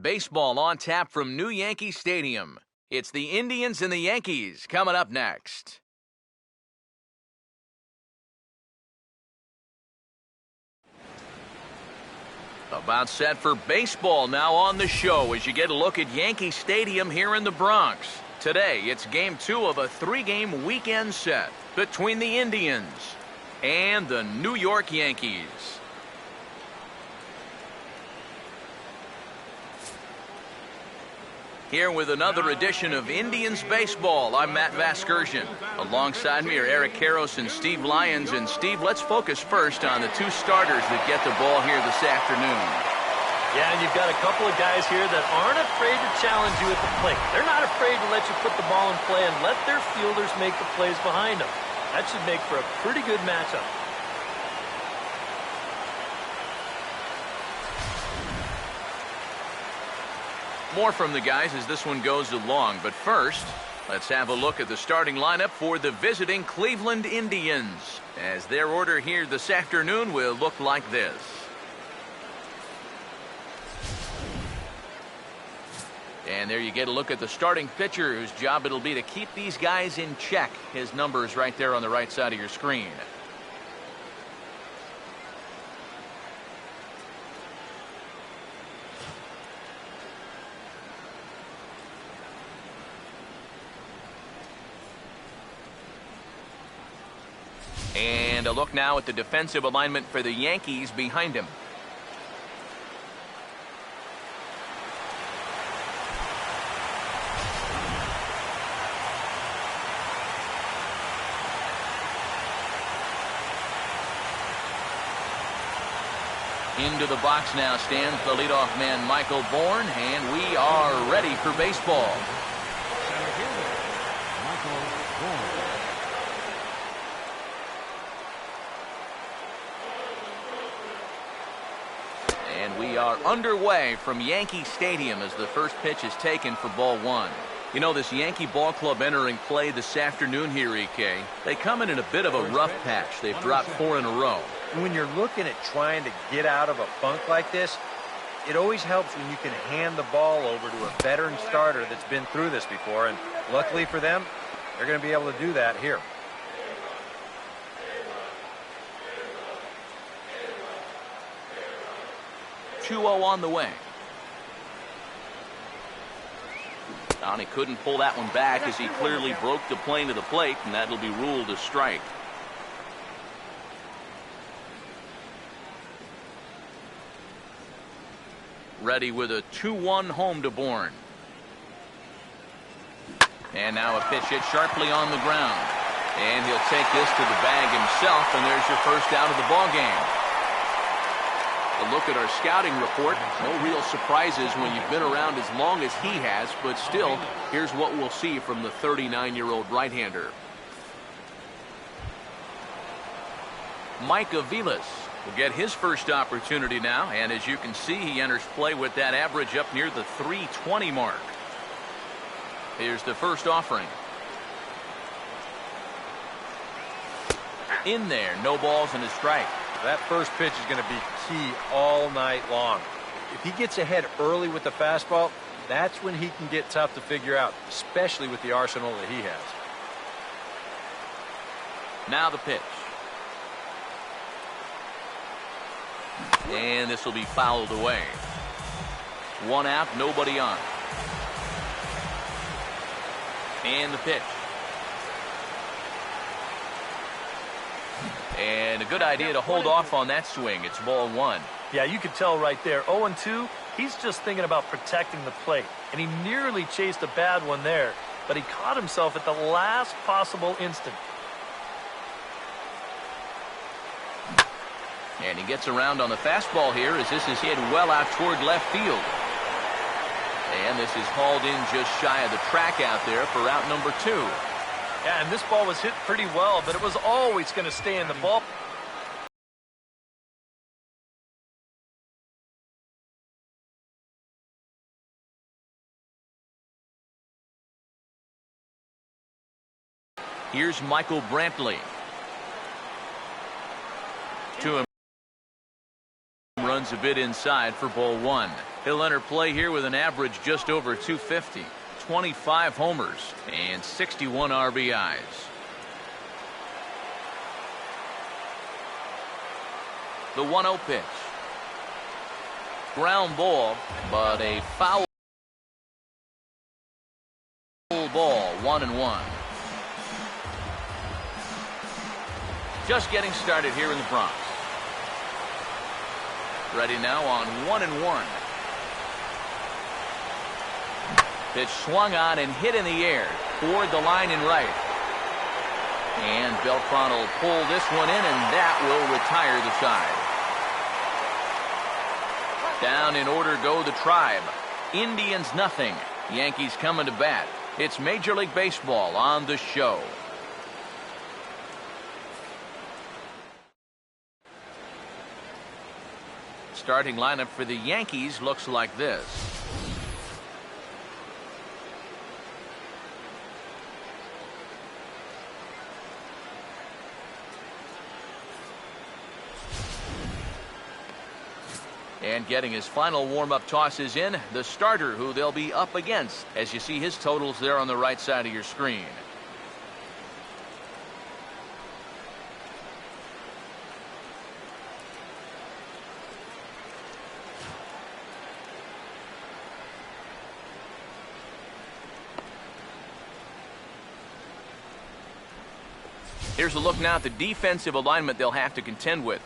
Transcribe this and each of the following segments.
Baseball on tap from New Yankee Stadium. It's the Indians and the Yankees coming up next. About set for baseball now on the show as you get a look at Yankee Stadium here in the Bronx. Today, it's Game 2 of a 3-game weekend set between the Indians and the New York Yankees. Here with another edition of Indians Baseball, I'm Matt Vasgersian. Alongside me are Eric Karros and Steve Lyons. And Steve, let's focus first on the two starters that get the ball here this afternoon. Yeah, and you've got a couple of guys here that aren't afraid to challenge you at the plate. They're not afraid to let you put the ball in play and let their fielders make the plays behind them. That should make for a pretty good matchup. More from the guys as this one goes along. But first, let's have a look at the starting lineup for the visiting Cleveland Indians, as their order here this afternoon will look like this. And there you get a look at the starting pitcher, whose job it'll be to keep these guys in check. His number's right there on the right side of your screen. And a look now at the defensive alignment for the Yankees behind him. Into the box now stands the leadoff man, Michael Bourne, and we are ready for baseball. And we are underway from Yankee Stadium as the first pitch is taken for ball one. You know, this Yankee ball club entering play this afternoon here, EK, they come in a bit of a rough patch. They've dropped 4 in a row. When you're looking at trying to get out of a funk like this, it always helps when you can hand the ball over to a veteran starter that's been through this before. And luckily for them, they're going to be able to do that here. (2-0) on the way. And he couldn't pull that one back as he clearly broke the plane to the plate, and that'll be ruled a strike. Ready with a 2-1 home to Bourne. And now a pitch hit sharply on the ground. And he'll take this to the bag himself, and there's your first out of the ball game. A look at our scouting report. No real surprises when you've been around as long as he has, but still, here's what we'll see from the 39-year-old right-hander. Mike Aviles will get his first opportunity now, and as you can see, he enters play with that average up near the 320 mark. Here's the first offering. In there, no balls and a strike. That first pitch is going to be key all night long. If he gets ahead early with the fastball, that's when he can get tough to figure out, especially with the arsenal that he has. Now the pitch. And this will be fouled away. 1 out, nobody on. And the pitch. And a good idea to hold off on that swing. It's ball 1. Yeah, you could tell right there. 0-2, he's just thinking about protecting the plate. And he nearly chased a bad one there, but he caught himself at the last possible instant. And he gets around on the fastball here as this is hit well out toward left field. And this is hauled in just shy of the track out there for out number 2. Yeah, and this ball was hit pretty well, but it was always going to stay in the ball. Here's Michael Brantley. To him. Runs a bit inside for ball 1. He'll enter play here with an average just over 250, 25 homers, and 61 RBIs. The 1-0 pitch. Ground ball, but a foul ball, 1-1. Just getting started here in the Bronx. Ready now on 1-1. Pitch swung on and hit in the air toward the line and right. And Beltran will pull this one in, and that will retire the side. Down in order go the Tribe. Indians nothing. Yankees coming to bat. It's Major League Baseball on the show. Starting lineup for the Yankees looks like this. And getting his final warm-up tosses in, the starter who they'll be up against, as you see his totals there on the right side of your screen. Here's a look now at the defensive alignment they'll have to contend with.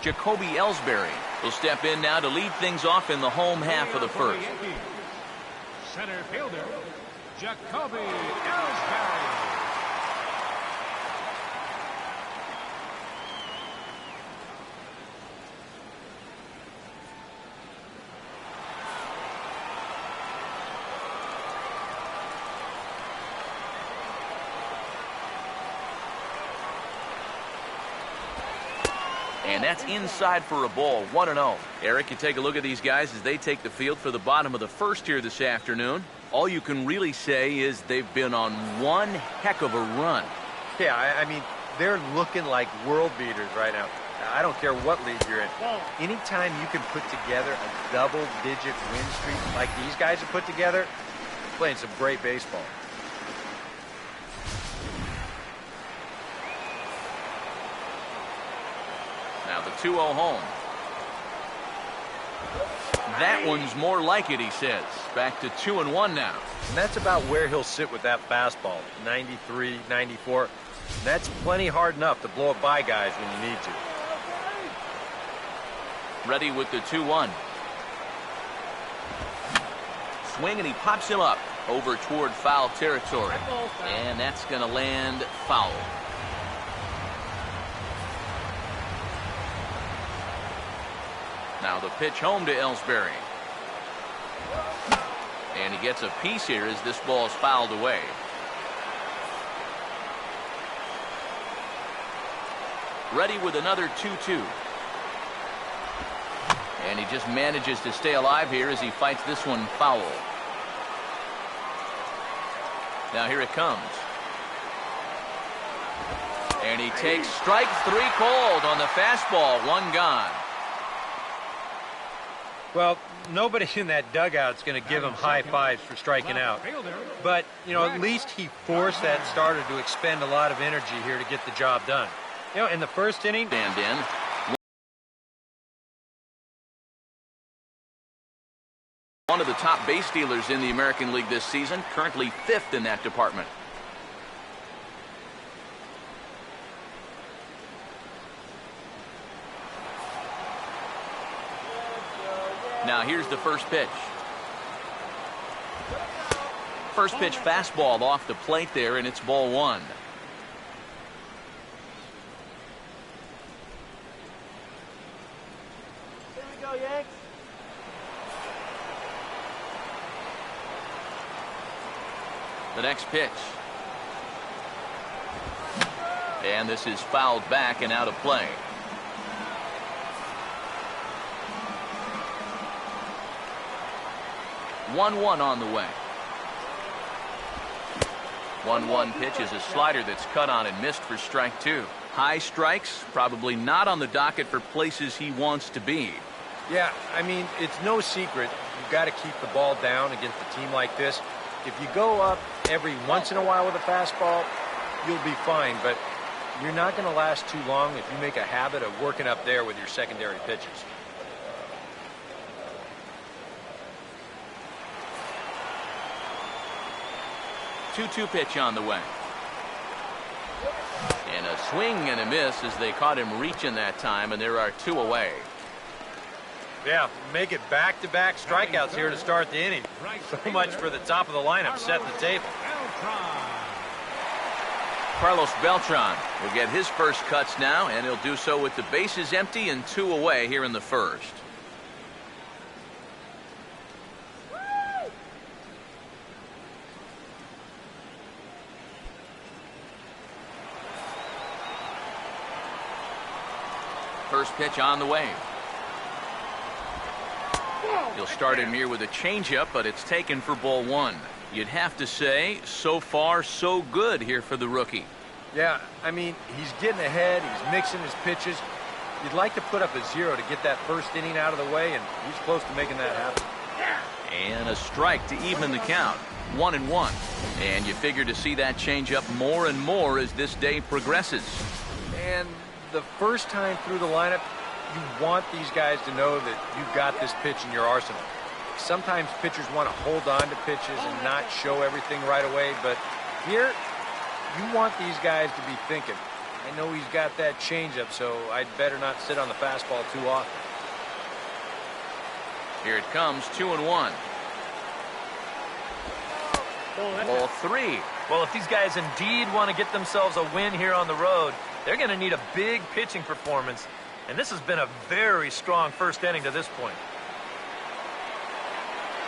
Jacoby Ellsbury will step in now to lead things off in the home half of the first. Center fielder, Jacoby Ellsbury. And that's inside for a ball, 1-0. Eric, you take a look at these guys as they take the field for the bottom of the first here this afternoon. All you can really say is they've been on one heck of a run. Yeah, I mean, they're looking like world beaters right now. I don't care what league you're in. Anytime you can put together a double-digit win streak like these guys have put together, playing some great baseball. Now the 2-0 home. That one's more like it, he says. Back to 2-1 now. And that's about where he'll sit with that fastball. 93, 94. That's plenty hard enough to blow it by guys when you need to. Ready with the 2-1. Swing, and he pops him up over toward foul territory. And that's going to land foul. Now the pitch home to Ellsbury. And he gets a piece here as this ball is fouled away. Ready with another 2-2. And he just manages to stay alive here as he fights this one foul. Now here it comes. And he takes strike three called on the fastball. One gone. Well, nobody in that dugout's going to give him high fives for striking out. But, you know, at least he forced that starter to expend a lot of energy here to get the job done. You know, in the first inning... Stand in. One of the top base stealers in the American League this season, currently 5th in that department. Now here's the first pitch. First pitch fastball off the plate there, and it's ball one. Here we go, Yanks. The next pitch. And this is fouled back and out of play. 1-1 on the way. 1-1 pitch is a slider that's cut on and missed for strike 2. High strikes, probably not on the docket for places he wants to be. Yeah, I mean, it's no secret. You've got to keep the ball down against a team like this. If you go up every once in a while with a fastball, you'll be fine, but you're not going to last too long if you make a habit of working up there with your secondary pitches. Two pitch on the way. And a swing and a miss as they caught him reaching that time, and there are 2 away. Yeah, make it back-to-back strikeouts here to start the inning. So much for the top of the lineup, set the table. Carlos Beltran will get his first cuts now, and he'll do so with the bases empty and 2 away here in the first. First pitch on the way. He'll start him here with a changeup, but it's taken for ball 1. You'd have to say, so far, so good here for the rookie. Yeah, I mean, he's getting ahead. He's mixing his pitches. You'd like to put up a 0 to get that first inning out of the way, and he's close to making that happen. And a strike to even the count. 1-1. And you figure to see that changeup more and more as this day progresses. And the first time through the lineup, you want these guys to know that you've got this pitch in your arsenal. Sometimes pitchers want to hold on to pitches and not show everything right away, but here, you want these guys to be thinking, I know he's got that changeup, so I'd better not sit on the fastball too often. Here it comes, 2-1. Ball 3. Well, if these guys indeed want to get themselves a win here on the road, they're going to need a big pitching performance. And this has been a very strong first inning to this point.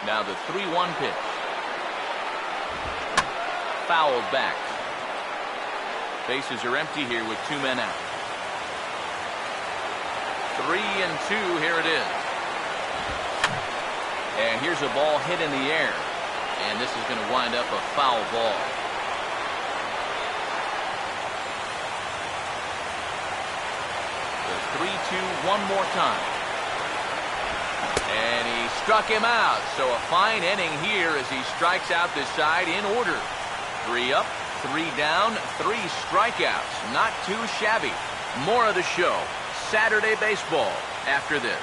Now the 3-1 pitch. Fouled back. Bases are empty here with 2 men out. 3-2, here it is. And here's a ball hit in the air. And this is going to wind up a foul ball. The 3-2 one more time. And he struck him out. So a fine inning here as he strikes out this side in order. 3 up, 3 down, 3 strikeouts. Not too shabby. More of the show. Saturday baseball after this.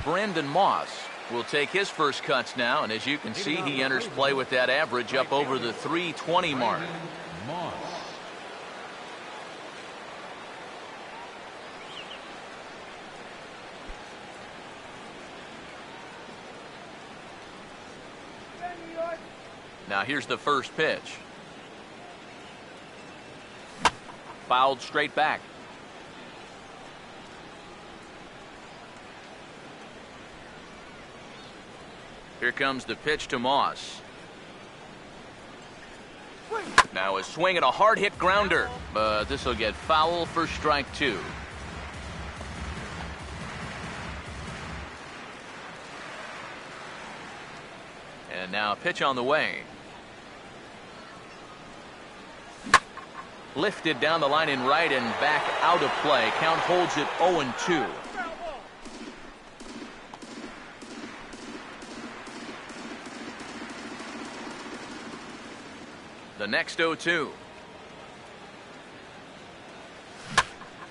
Brendan Moss will take his first cuts now, and as you can see, he enters play with that average up over the 320 mark. Moss. Now here's the first pitch. Fouled straight back. Here comes the pitch to Moss. Now a swing at a hard hit grounder, but this will get foul for strike 2. And now a pitch on the way. Lifted down the line in right and back out of play. Count holds it 0-2. The next 0-2.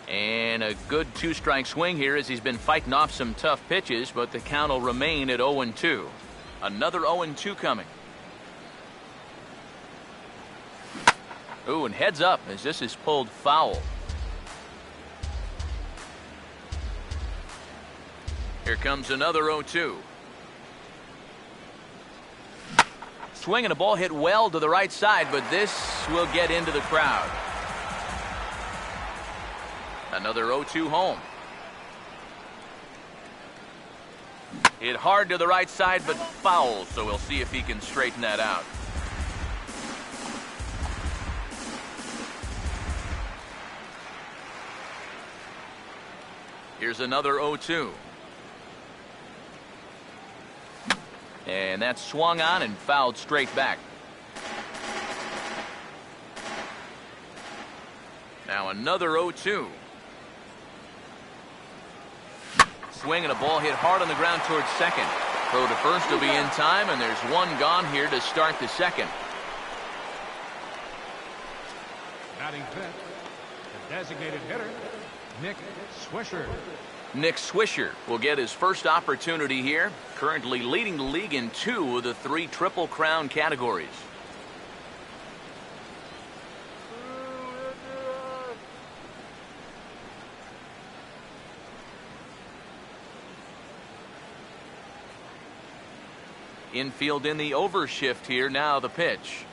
And a good 2-strike swing here as he's been fighting off some tough pitches, but the count will remain at 0-2. Another 0-2 coming. Ooh, and heads up as this is pulled foul. Here comes another 0-2. Swing and a ball hit well to the right side, but this will get into the crowd. Another 0-2 home. Hit hard to the right side, but foul, so we'll see if he can straighten that out. Here's another 0-2. And that's swung on and fouled straight back. Now another 0-2. Swing and a ball hit hard on the ground towards second. Throw to first will be in time, and there's one gone here to start the second. Batting fifth, the designated hitter, Nick Swisher. Nick Swisher will get his first opportunity here, currently leading the league in 2 of the 3 Triple Crown categories. Infield in the overshift here. Now the pitch.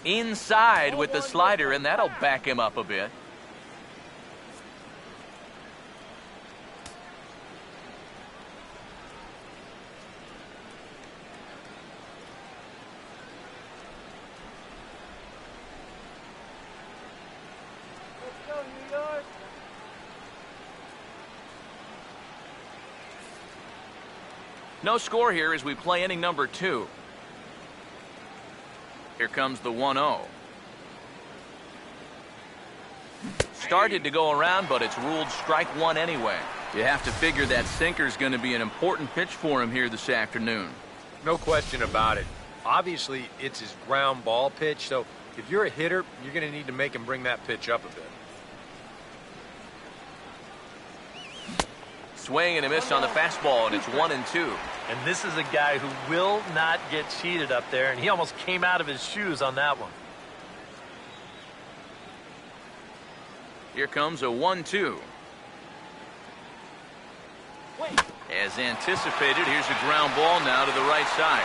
Inside with the slider, and that'll back him up a bit. No score here as we play inning number 2. Here comes the 1-0. Started to go around, but it's ruled strike one anyway. You have to figure that sinker's going to be an important pitch for him here this afternoon. No question about it. Obviously, it's his ground ball pitch, so if you're a hitter, you're going to need to make him bring that pitch up a bit. Swing and a miss on the fastball, and it's 1-2. And this is a guy who will not get cheated up there, and he almost came out of his shoes on that one. Here comes a 1-2. As anticipated, here's a ground ball now to the right side.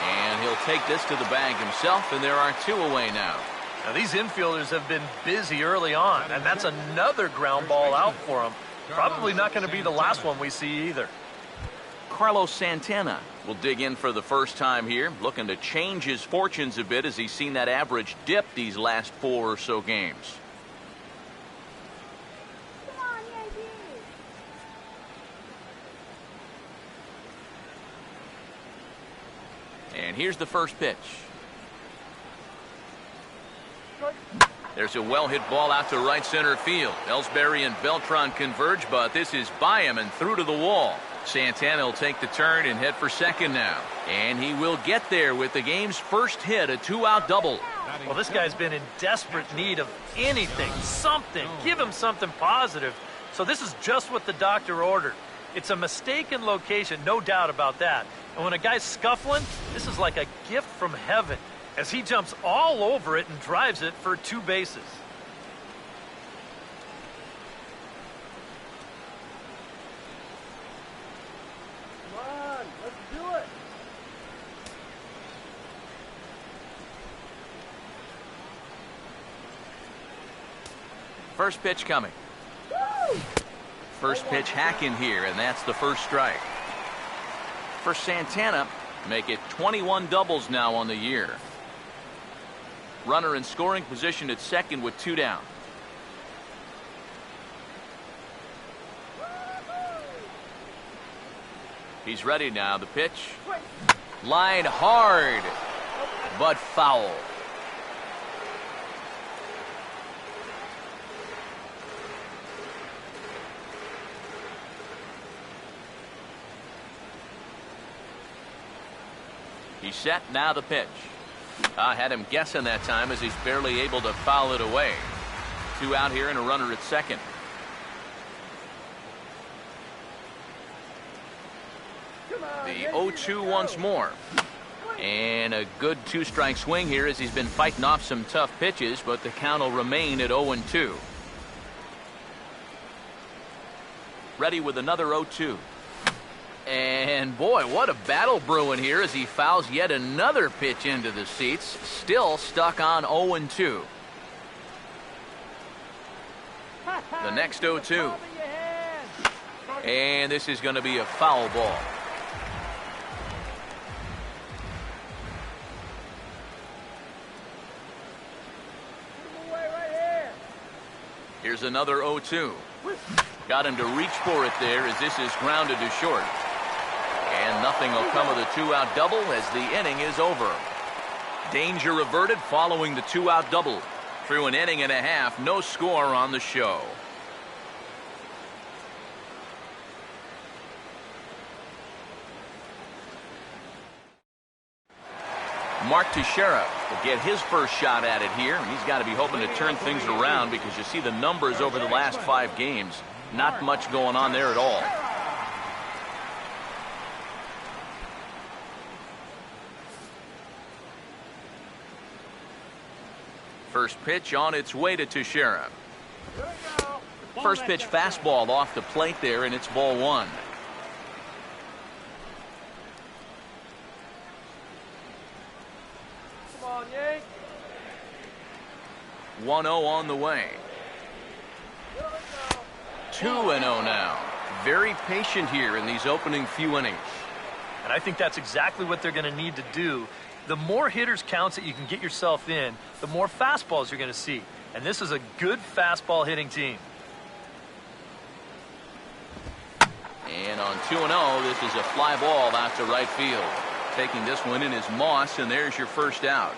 And he'll take this to the bag himself, and there are 2 away now. Now, these infielders have been busy early on, and that's another ground ball out for them. Probably not going to be the last one we see either. Carlos Santana will dig in for the first time here, looking to change his fortunes a bit as he's seen that average dip these last 4 or so games. Come on, Yankees! And here's the first pitch. There's a well-hit ball out to right center field. Ellsbury and Beltran converge, but this is by him and through to the wall. Santana will take the turn and head for second now. And he will get there with the game's first hit, a 2-out double. Well, this guy's been in desperate need of anything, something. Give him something positive. So this is just what the doctor ordered. It's a mistaken location, no doubt about that. And when a guy's scuffling, this is like a gift from heaven, as he jumps all over it and drives it for 2 bases. Come on, let's do it! First pitch coming. Woo! First pitch hacking here, and that's the first strike. For Santana, make it 21 doubles now on the year. Runner in scoring position at second with 2 down. He's ready now. The pitch. Line hard, but foul. He's set, now the pitch. I had him guessing that time as he's barely able to foul it away. 2 out here and a runner at second. The 0-2 once more. And a good 2-strike swing here as he's been fighting off some tough pitches, but the count will remain at 0-2. Ready with another 0-2. And boy, what a battle brewing here as he fouls yet another pitch into the seats. Still stuck on 0-2. The next 0-2. And this is going to be a foul ball. Here's another 0-2. Got him to reach for it there as this is grounded to short. And nothing will come of the 2-out double as the inning is over. Danger averted following the 2-out double. Through an inning and a half, no score on the show. Mark Teixeira will get his first shot at it here. And he's got to be hoping to turn things around because you see the numbers over the last 5 games. Not much going on there at all. First pitch on its way to Teixeira. First pitch fastball off the plate there, and it's ball 1. Come on, Yank. 1-0 on the way. 2-0 now. Very patient here in these opening few innings. And I think that's exactly what they're going to need to do. The more hitters counts that you can get yourself in, the more fastballs you're going to see. And this is a good fastball hitting team. And on 2-0, this is a fly ball out to right field. Taking this one in is Moss, and there's your first out.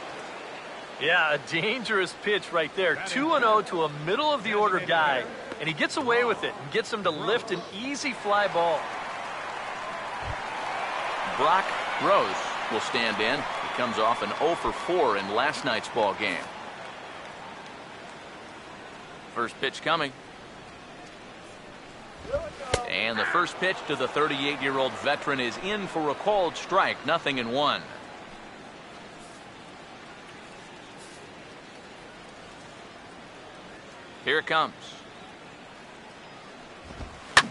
Yeah, a dangerous pitch right there. 2-0 to a middle-of-the-order guy, and he gets away with it and gets him to lift an easy fly ball. Brock Rose will stand in. He comes off an 0 for 4 in last night's ball game. First pitch coming. And the first pitch to the 38-year-old veteran is in for a called strike. 0-1. Here it comes.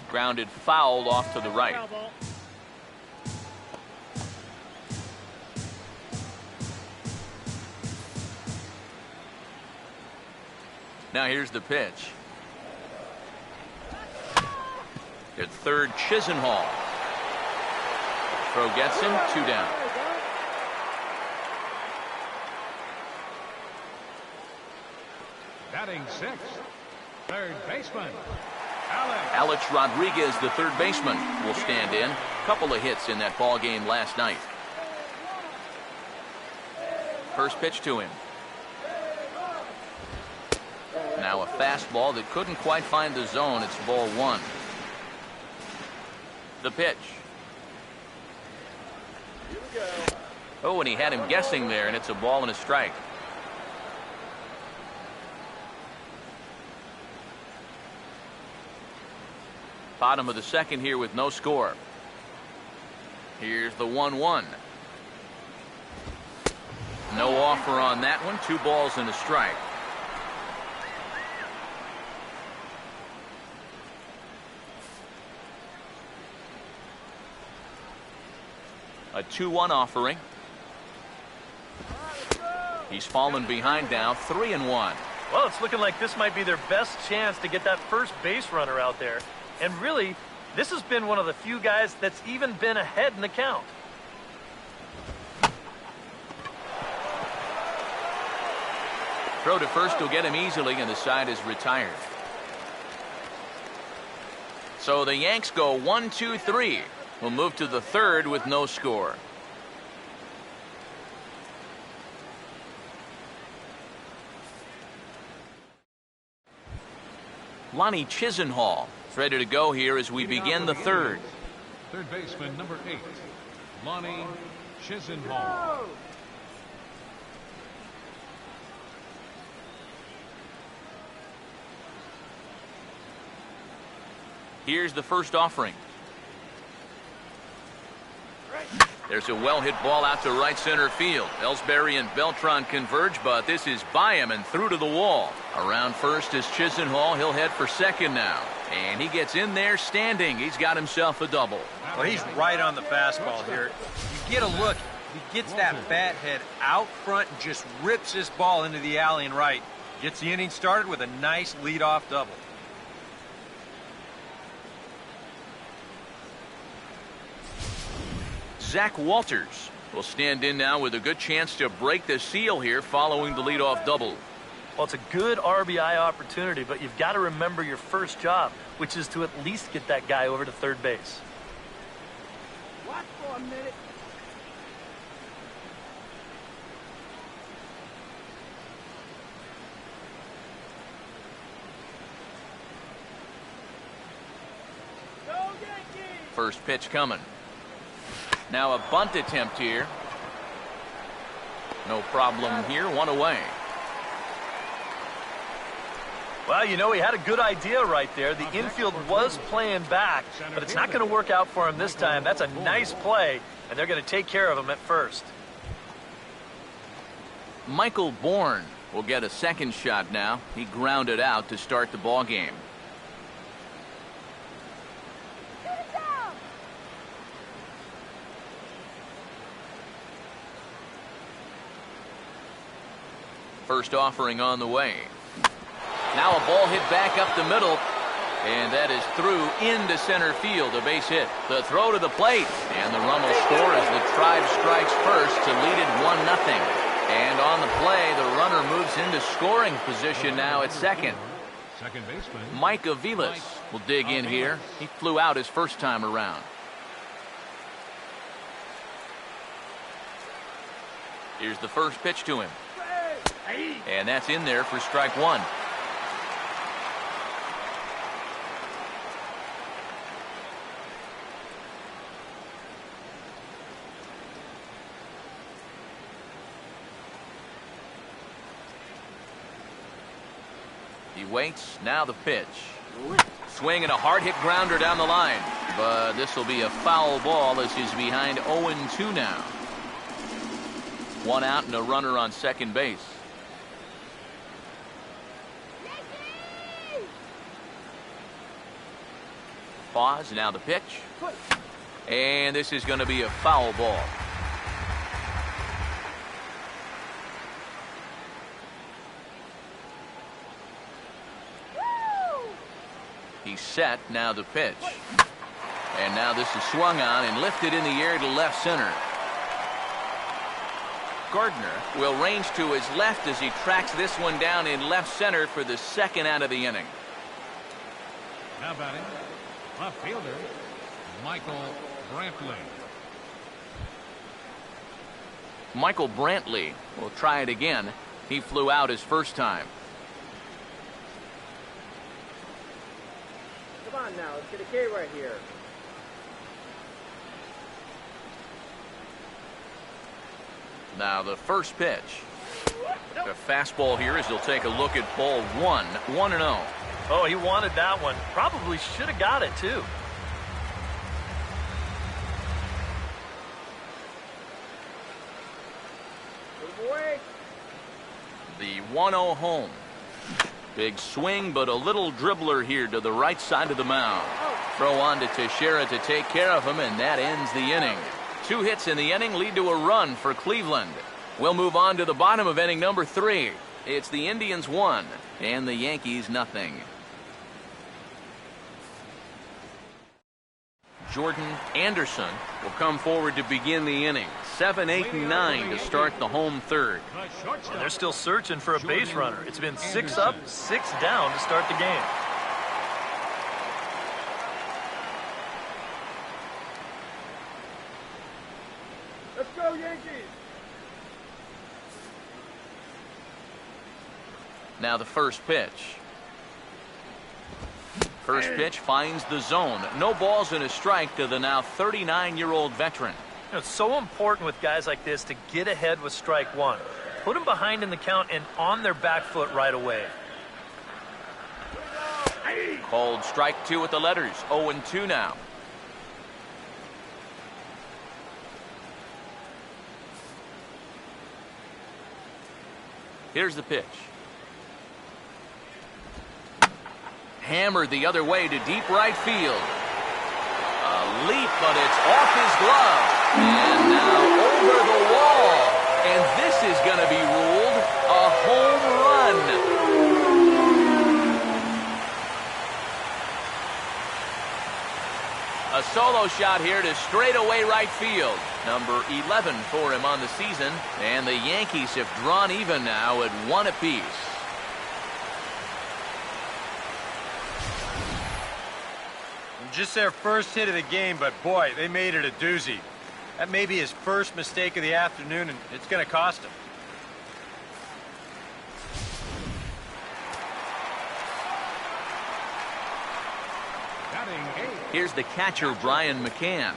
Grounded foul off to the right. Now here's the pitch. At third, Chisenhall. Throw gets him, 2 down. Batting 6th, third baseman, Alex Rodriguez, the third baseman, will stand in. Couple of hits in that ball game last night. First pitch to him. Now a fastball that couldn't quite find the zone. It's ball 1. The pitch. Oh, and he had him guessing there, and it's a ball and a strike. Bottom of the second here with no score. Here's the 1-1. No offer on that one. 2 balls and a strike. A 2-1 offering. He's fallen behind now, 3-1. Well, it's looking like this might be their best chance to get that first base runner out there. And really, this has been one of the few guys that's even been ahead in the count. Throw to first will get him easily, and the side is retired. So the Yanks go 1-2-3. We'll move to the third with no score. Lonnie Chisenhall is ready to go here as we begin the third. third baseman, number 8, Lonnie Chisenhall. Here's the first offering. There's a well-hit ball out to right center field. Ellsbury and Beltran converge, but this is by him and through to the wall. Around first is Chisenhall. He'll head for second now. And he gets in there standing. He's got himself a double. Well, he's right on the fastball here. You get a look. He gets that bat head out front and just rips this ball into the alley and right. Gets the inning started with a nice leadoff double. Zach Walters will stand in now with a good chance to break the seal here following the leadoff double. Well, it's a good RBI opportunity, but you've got to remember your first job, which is to at least get that guy over to third base. Watch for a minute. Go Yankees! First pitch coming. Now a bunt attempt here. No problem here, one away. Well, you know, he had a good idea right there. The infield was playing back, but it's not going to work out for him this time. That's a nice play, and they're going to take care of him at first. Michael Bourne will get a second shot now. He grounded out to start the ball game. Get it down! First offering on the way. Now a ball hit back up the middle, and that is through into center field, a base hit. The throw to the plate, and the run will score as the Tribe strikes first to lead it 1-0. And on the play, the runner moves into scoring position now at second. Second baseman. Mike Aviles will dig in here. He flew out his first time around. Here's the first pitch to him. And that's in there for strike one. He waits. Now the pitch. Swing and a hard hit grounder down the line. But this will be a foul ball as he's behind 0-2 now. One out and a runner on second base. Pause. Now the pitch. And this is going to be a foul ball. He's set. Now the pitch. And now this is swung on and lifted in the air to left center. Gardner will range to his left as he tracks this one down in left center for the second out of the inning. Now batting, left fielder, Michael Brantley. Michael Brantley will try it again. He flew out his first time. Come on now, let's get a K right here. Now the first pitch. A fastball here as he'll take a look at ball one. 1-0. Oh, he wanted that one. Probably should have got it, too. Move away. The 1-0 home. Big swing, but a little dribbler here to the right side of the mound. Throw on to Teixeira to take care of him, and that ends the inning. 2 hits in the inning lead to a run for Cleveland. We'll move on to the bottom of inning number 3. It's the Indians 1 and the Yankees nothing. Jordan Anderson will come forward to begin the inning. 7, 8, and 9 to start the home third. And they're still searching for a base runner. It's been 6 up, 6 down to start the game. Let's go, Yankees! Now the first pitch. First pitch finds the zone. No balls and a strike to the now 39-year-old veteran. You know, it's so important with guys like this to get ahead with strike one. Put them behind in the count and on their back foot right away. Called strike 2 with the letters. 0-2 now. Here's the pitch. Hammered the other way to deep right field. A leap, but it's off his glove. And now over the wall. And this is going to be ruled a home run. A solo shot here to straightaway right field. Number 11 for him on the season. And the Yankees have drawn even now at 1 apiece. Just their first hit of the game, but boy, they made it a doozy. That may be his first mistake of the afternoon, and it's going to cost him. Here's the catcher, Brian McCann.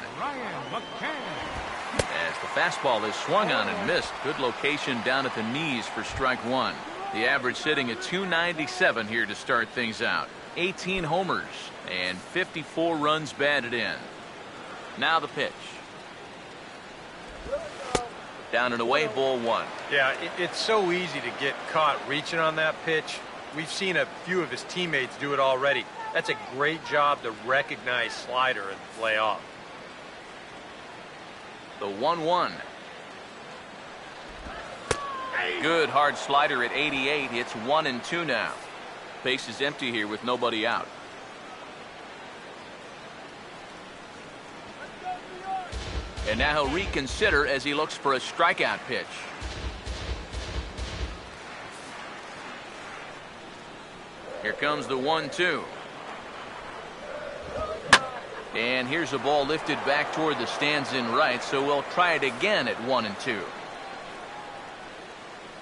As the fastball is swung on and missed. Good location down at the knees for strike one. The average sitting at 297 here to start things out. 18 homers and 54 runs batted in. Now the pitch. Down and away, ball one. Yeah, it's so easy to get caught reaching on that pitch. We've seen a few of his teammates do it already. That's a great job to recognize slider and play off. The 1-1. Good hard slider at 88. It's 1-2 now. Base is empty here with nobody out. And now he'll reconsider as he looks for a strikeout pitch. Here comes the 1-2. And here's a ball lifted back toward the stands in right, so we'll try it again at 1-2.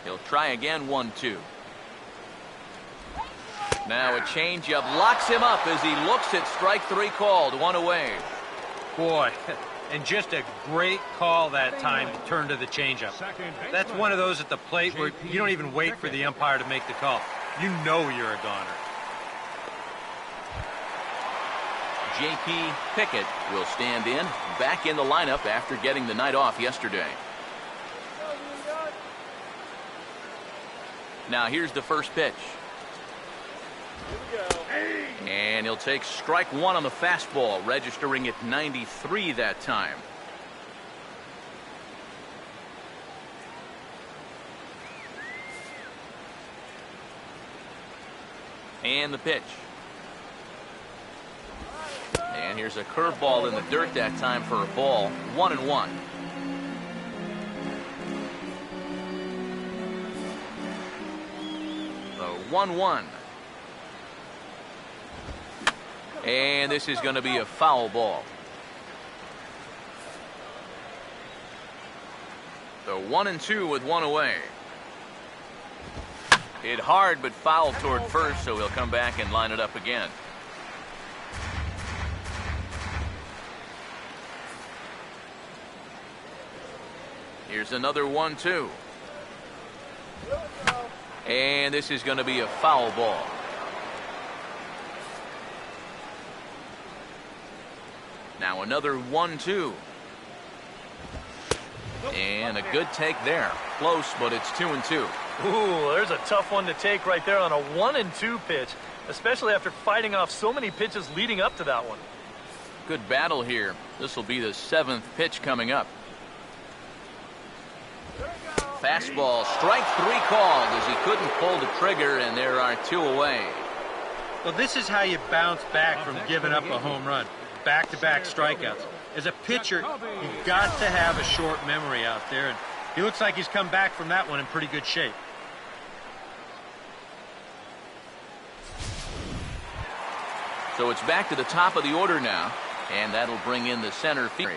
He'll try again, 1-2. Now a changeup locks him up as he looks at strike three called. One away. Boy, and just a great call that time to turn to the changeup. That's one of those at the plate where you don't even wait for the umpire to make the call. You know you're a goner. J.P. Pickett will stand in, back in the lineup after getting the night off yesterday. Now here's the first pitch. And he'll take strike one on the fastball, registering at 93 that time. And the pitch. And here's a curveball in the dirt that time for a ball. 1-1. The 1-1. And this is going to be a foul ball. The 1-2 with one away. Hit hard but fouled toward first, so he'll come back and line it up again. Here's another 1-2. And this is going to be a foul ball. Now another 1-2. And a good take there. Close, but it's 2-2. Ooh, there's a tough one to take right there on a 1-2 pitch, especially after fighting off so many pitches leading up to that one. Good battle here. This will be the seventh pitch coming up. Fastball, strike three called as he couldn't pull the trigger, and there are two away. Well, this is how you bounce back from giving up a home run. Back-to-back strikeouts. As a pitcher, you've got to have a short memory out there, and he looks like he's come back from that one in pretty good shape. So it's back to the top of the order now, and that'll bring in the center field.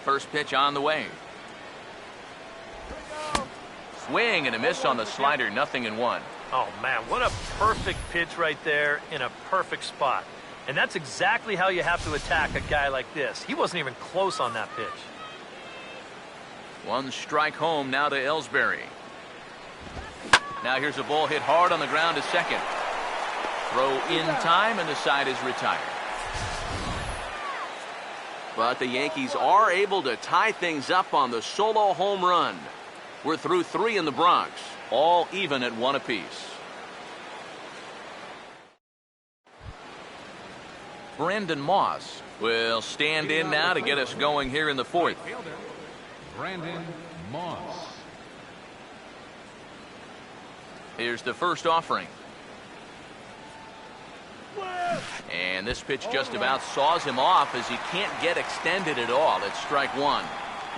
First pitch on the way. Swing and a miss on the slider, 0-1. Oh, man, what a perfect pitch right there in a perfect spot. And that's exactly how you have to attack a guy like this. He wasn't even close on that pitch. One strike home now to Ellsbury. Now here's a ball hit hard on the ground to second. Throw in time, and the side is retired. But the Yankees are able to tie things up on the solo home run. We're through three in the Bronx, all even at one apiece. Brandon Moss will stand in now to get us going here in the fourth. Brandon Moss. Here's the first offering. And this pitch just about saws him off as he can't get extended at all. It's strike one.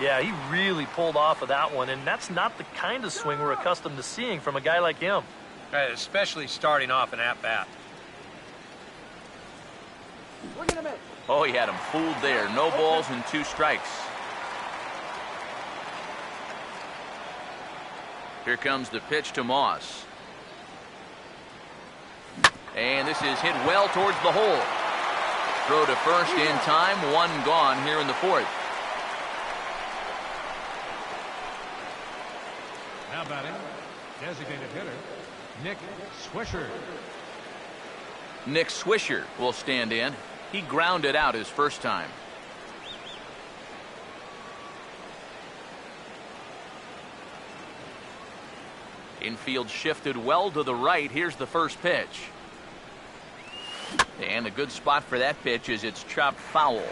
Yeah, he really pulled off of that one, and that's not the kind of swing we're accustomed to seeing from a guy like him. Especially starting off an at-bat. Oh, he had him fooled there. No balls and 2 strikes. Here comes the pitch to Moss. And this is hit well towards the hole. Throw to first in time. 1 gone here in the 4th. Now batting, designated hitter, Nick Swisher. Nick Swisher will stand in. He grounded out his first time. Infield shifted well to the right. Here's the first pitch. And a good spot for that pitch is it's chopped foul.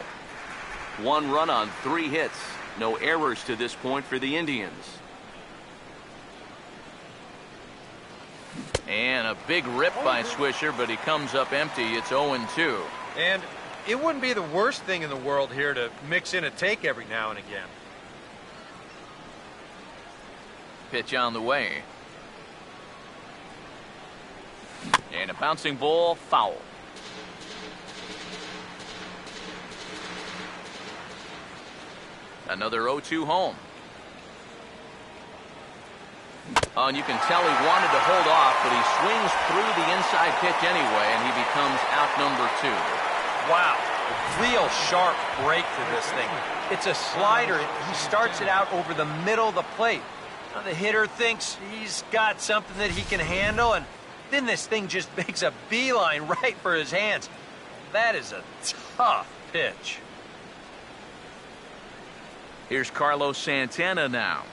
1 run on 3 hits. No errors to this point for the Indians. And a big rip by Swisher, but he comes up empty. It's 0-2. And it wouldn't be the worst thing in the world here to mix in a take every now and again. Pitch on the way. And a bouncing ball, foul. Another 0-2 home. Oh, and you can tell he wanted to hold off, but he swings through the inside pitch anyway, and he becomes out number 2. Wow, a real sharp break to this thing. It's a slider. He starts it out over the middle of the plate. Now the hitter thinks he's got something that he can handle, and then this thing just makes a beeline right for his hands. That is a tough pitch. Here's Carlos Santana now.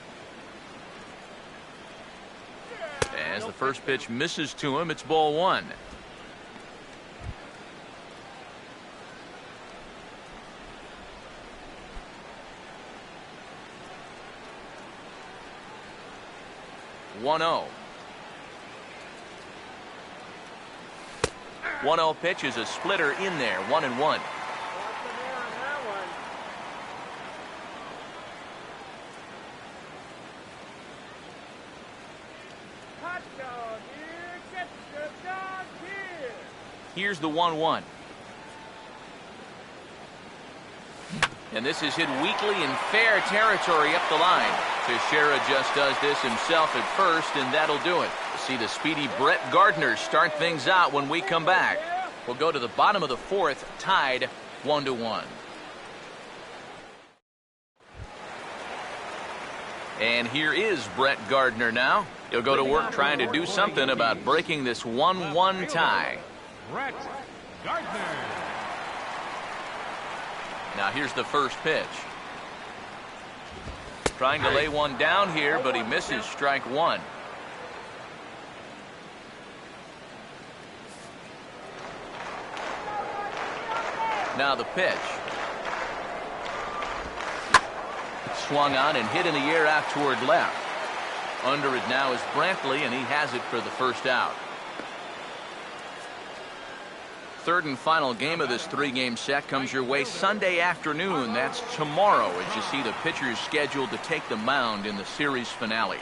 As the first pitch misses to him, it's ball 1. One 1-0 pitch is a splitter in there. 1-1. Here's the 1-1. And this is hit weakly in fair territory up the line. Teixeira just does this himself at first, and that'll do it. We'll see the speedy Brett Gardner start things out when we come back. We'll go to the bottom of the 4th, tied 1-1. And here is Brett Gardner now. He'll go to work trying to do something about breaking this 1-1 tie. Brett Gardner. Now here's the first pitch. Trying to lay one down here, but he misses strike 1. Now the pitch. Swung on and hit in the air out toward left. Under it now is Brantley, and he has it for the first out. Third and final game of this 3-game set comes your way Sunday afternoon. That's tomorrow as you see the pitchers scheduled to take the mound in the series finale.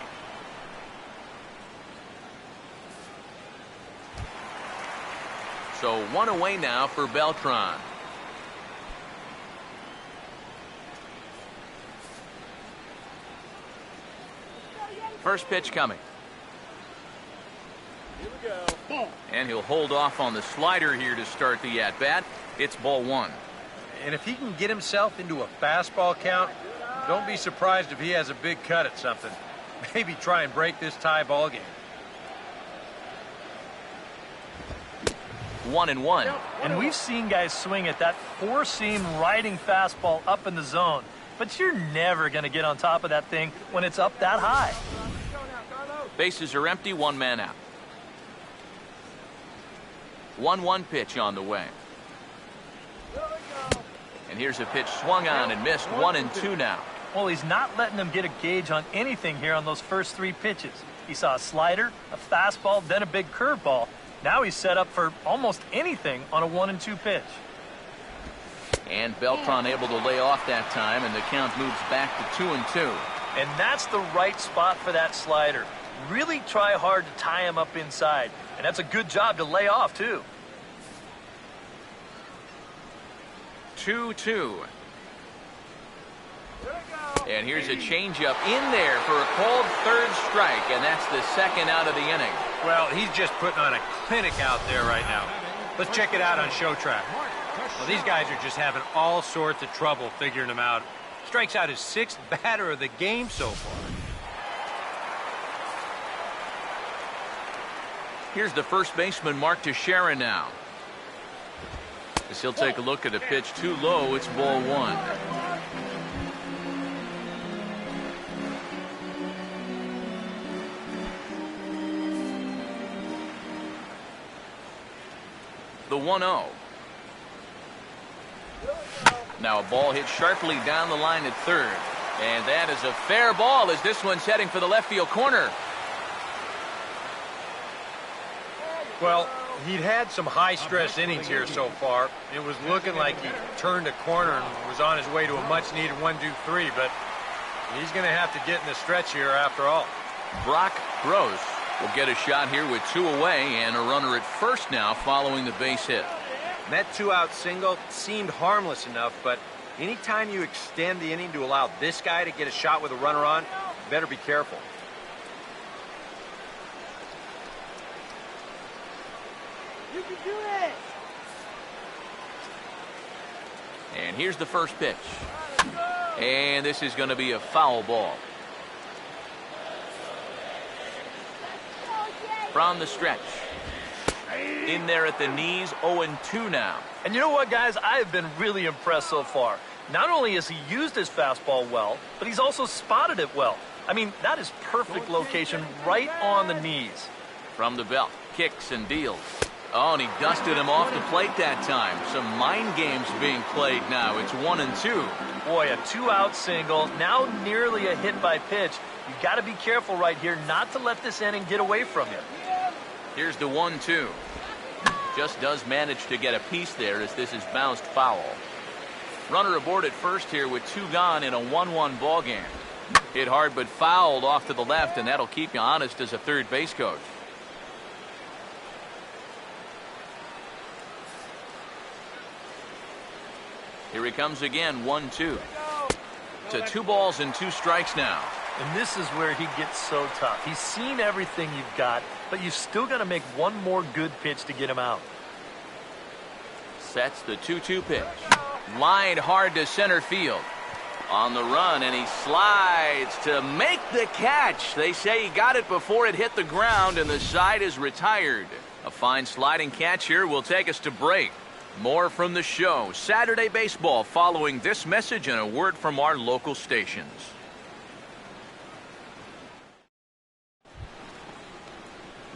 So 1 away now for Beltran. First pitch coming. Here we go. And he'll hold off on the slider here to start the at-bat. It's ball 1. And if he can get himself into a fastball count, don't be surprised if he has a big cut at something. Maybe try and break this tie ball game. 1-1. And we've seen guys swing at that 4-seam riding fastball up in the zone. But you're never going to get on top of that thing when it's up that high. Bases are empty, 1 man out. 1-1 pitch on the way. And here's a pitch swung on and missed. 1-2 now. Well, he's not letting them get a gauge on anything here on those first 3 pitches. He saw a slider, a fastball, then a big curveball. Now he's set up for almost anything on a 1-2 pitch. And Beltran able to lay off that time, and the count moves back to 2-2. And that's the right spot for that slider. Really try hard to tie him up inside. And that's a good job to lay off, too. 2-2. And here's a changeup in there for a called third strike, and that's the second out of the inning. Well, he's just putting on a clinic out there right now. Let's check it out on Show Track. Well, these guys are just having all sorts of trouble figuring him out. Strikes out his 6th batter of the game so far. Here's the first baseman, Mark Teixeira, now. As he'll take a look at a pitch too low, it's ball 1. The 1-0. Now a ball hit sharply down the line at third. And that is a fair ball as this one's heading for the left field corner. Well, he'd had some high-stress innings here so far. It was looking like he turned a corner and was on his way to a much-needed 1-2-3, but he's going to have to get in the stretch here after all. Brock Gross will get a shot here with 2 away and a runner at first now following the base hit. That 2-out single seemed harmless enough, but anytime you extend the inning to allow this guy to get a shot with a runner on, you better be careful. You can do it! And here's the first pitch. And this is going to be a foul ball. From the stretch. In there at the knees, 0-2 now. And you know what, guys? I have been really impressed so far. Not only has he used his fastball well, but he's also spotted it well. I mean, that is perfect location right on the knees. From the belt, kicks and deals. Oh, and he dusted him off the plate that time. Some mind games being played now. It's 1-2. Boy, a 2-out single, now nearly a hit by pitch. You got to be careful right here not to let this inning get away from you. Here's the 1-2. Just does manage to get a piece there as this is bounced foul. Runner aboard at first here with 2 gone in a 1-1 ball game. Hit hard but fouled off to the left, and that'll keep you honest as a third base coach. Here he comes again, 1-2. To 2 balls and 2 strikes now. And this is where he gets so tough. He's seen everything you've got, but you've still got to make one more good pitch to get him out. Sets the 2-2 pitch. Lined hard to center field. On the run, and he slides to make the catch. They say he got it before it hit the ground, and the side is retired. A fine sliding catch here will take us to break. More from the show. Saturday Baseball following this message and a word from our local stations.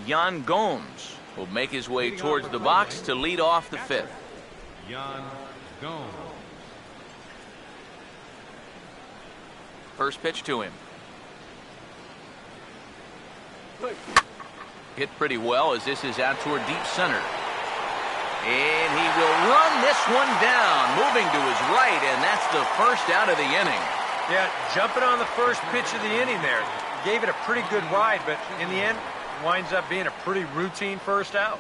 Yan Gomes will make his way towards the box to lead off the 5th. Yan Gomes. First pitch to him. Hit pretty well as this is out toward deep center. And he will run this one down, moving to his right, and that's the first out of the inning. Yeah, jumping on the first pitch of the inning there. Gave it a pretty good ride, but in the end, winds up being a pretty routine first out.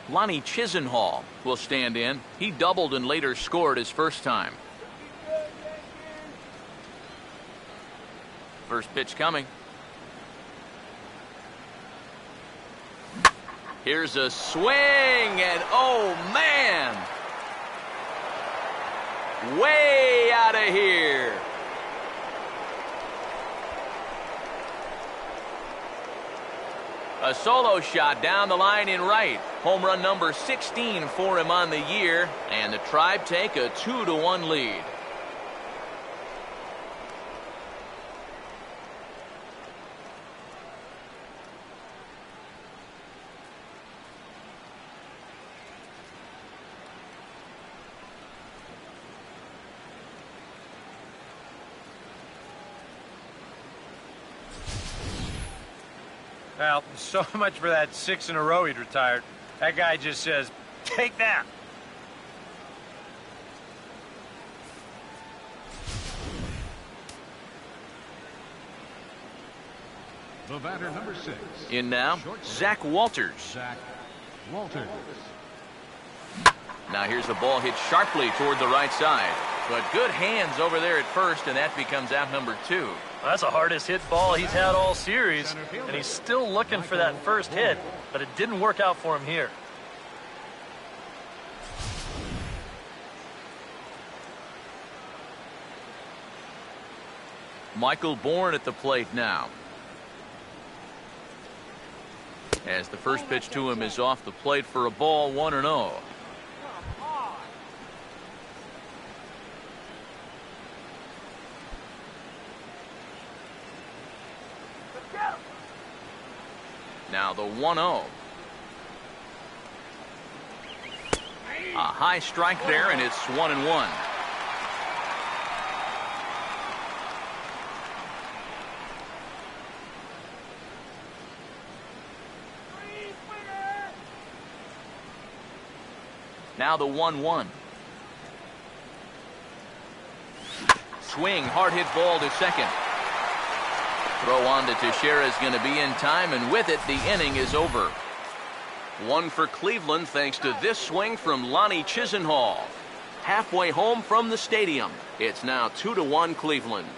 Lonnie Chisenhall will stand in. He doubled and later scored his first time. First pitch coming. Here's a swing, and oh man, way out of here. A solo shot down the line in right. Home run number 16 for him on the year, and the Tribe take a 2-1 lead. Well, so much for that 6 in a row he'd retired. That guy just says, take that. The batter, number 6. In now, Zach Walters. Zach Walters. Now here's the ball hit sharply toward the right side. But good hands over there at first, and that becomes out number 2. That's the hardest hit ball he's had all series, and he's still looking for that first hit, but it didn't work out for him here. Michael Bourne at the plate now. As the first pitch to him is off the plate for a ball, 1-0. Now the 1-0. A high strike there, and it's 1-1. Now the 1-1. Swing, hard hit ball to second. Throw on to Teixeira is going to be in time, and with it, the inning is over. One for Cleveland thanks to this swing from Lonnie Chisenhall. Halfway home from the stadium. It's now 2-1 Cleveland.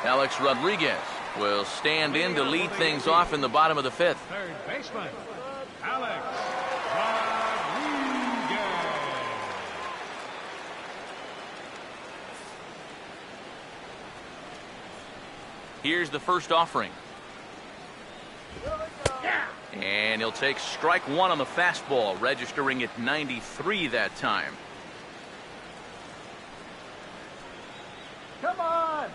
Alex Rodriguez will stand in to lead things off in the bottom of the 5th. Third baseman, Alex Rodriguez. Here's the first offering. And he'll take strike 1 on the fastball, registering at 93 that time. Come on!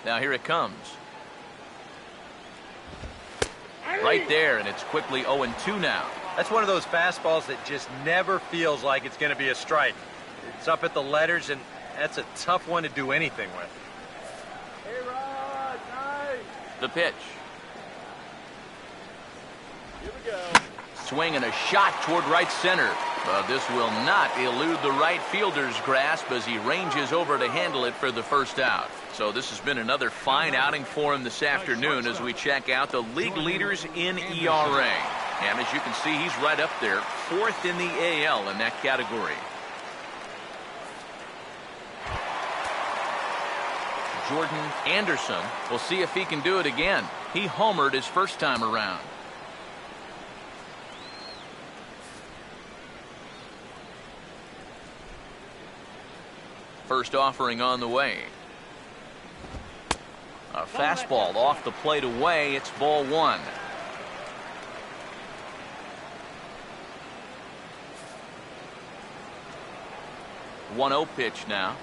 Now here it comes. Right there, and it's quickly 0-2 now. That's one of those fastballs that just never feels like it's going to be a strike. It's up at the letters, and that's a tough one to do anything with. Hey, Rod, nice! The pitch. Here we go. Swing and a shot toward right center. But this will not elude the right fielder's grasp as he ranges over to handle it for the first out. So this has been another fine outing for him this afternoon as we check out the league leaders in ERA. And as you can see, he's right up there, 4th in the AL in that category. Jordan Anderson will see if he can do it again. He homered his first time around. First offering on the way. A fastball off the plate away. It's ball 1. One 1-0 pitch now.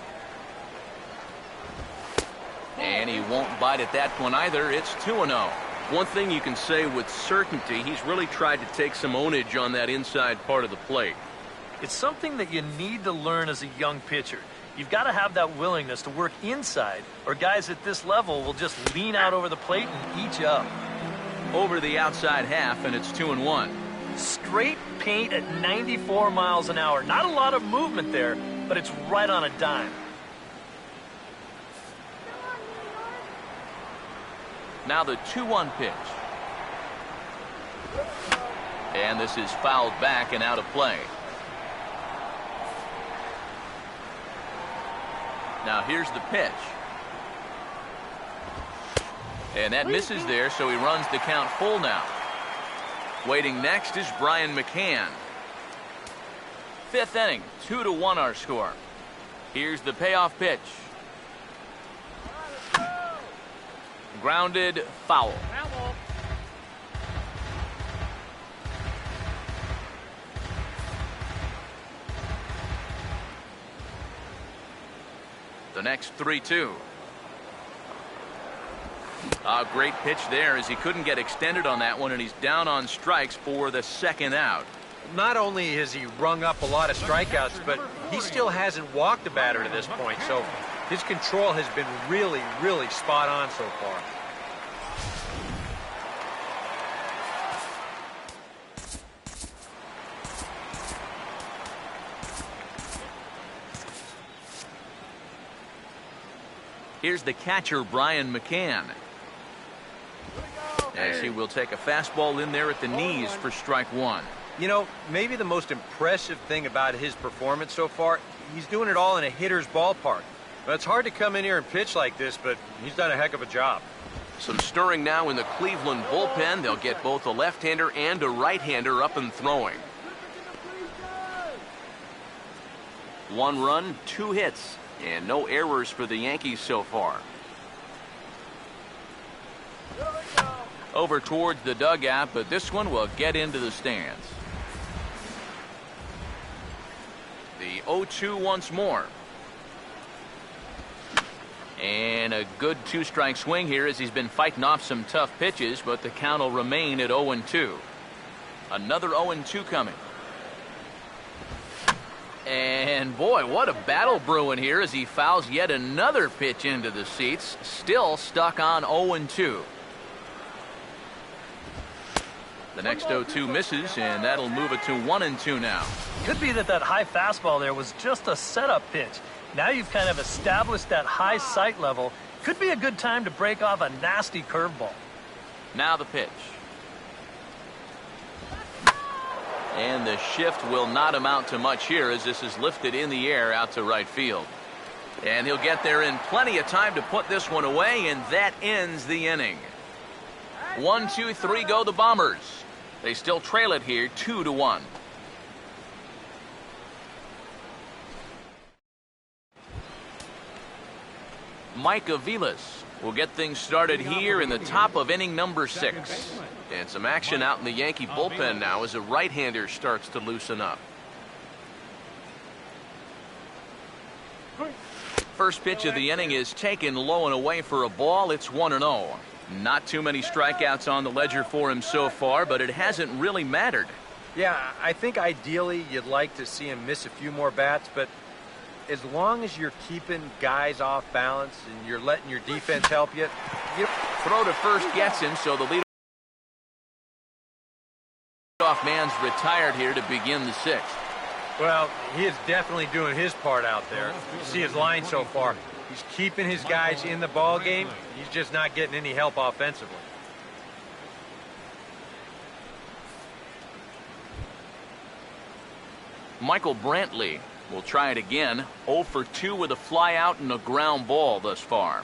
And he won't bite at that one either. It's 2-0. One thing you can say with certainty, he's really tried to take some ownage on that inside part of the plate. It's something that you need to learn as a young pitcher. You've got to have that willingness to work inside, or guys at this level will just lean out over the plate and eat you up. Over the outside half, and it's 2-1. Straight paint at 94 miles an hour. Not a lot of movement there, but it's right on a dime. Now the 2-1 pitch. And this is fouled back and out of play. Now here's the pitch. And that misses there, so he runs the count full now. Waiting next is Brian McCann. 5th inning, 2-1 our score. Here's the payoff pitch. Grounded, foul. The next 3-2. A great pitch there as he couldn't get extended on that one, and he's down on strikes for the second out. not only has he rung up a lot of strikeouts, but he still hasn't walked a batter to this point. So his control has been really, really spot on so far. Here's the catcher, Brian McCann, as he will take a fastball in there at the knees for strike one. You know, maybe the most impressive thing about his performance so far, he's doing it all in a hitter's ballpark. But it's hard to come in here and pitch like this, but he's done a heck of a job. Some stirring now in the Cleveland bullpen. They'll get both a left-hander and a right-hander up and throwing. 1 run, 2 hits, and no errors for the Yankees so far. Over towards the dugout, but this one will get into the stands. The 0-2 once more. And a good 2-strike swing here as he's been fighting off some tough pitches, but the count will remain at 0-2. Another 0-2 coming. And boy, what a battle brewing here as he fouls yet another pitch into the seats. Still stuck on 0-2. The next 0-2 misses, and that'll move it to 1-2 now. Could be that high fastball there was just a setup pitch. Now you've kind of established that high sight level. Could be a good time to break off a nasty curveball. Now the pitch. And the shift will not amount to much here as this is lifted in the air out to right field. And he'll get there in plenty of time to put this one away, and that ends the inning. 1, 2, 3 go the Bombers. They still trail it here 2-1. Mike Aviles will get things started here in the top of inning number 6. And some action out in the Yankee bullpen now as a right-hander starts to loosen up. First pitch of the inning is taken low and away for a ball. It's 1-0. Not too many strikeouts on the ledger for him so far, but it hasn't really mattered. Yeah, I think ideally you'd like to see him miss a few more bats, but as long as you're keeping guys off balance and you're letting your defense help you. Throw to first gets him, so the leadoff man's retired here to begin the 6th. Well, he is definitely doing his part out there. You see his line so far. He's keeping his guys in the ball game. He's just not getting any help offensively. Michael Brantley will try it again. 0 for 2 with a fly out and a ground ball thus far.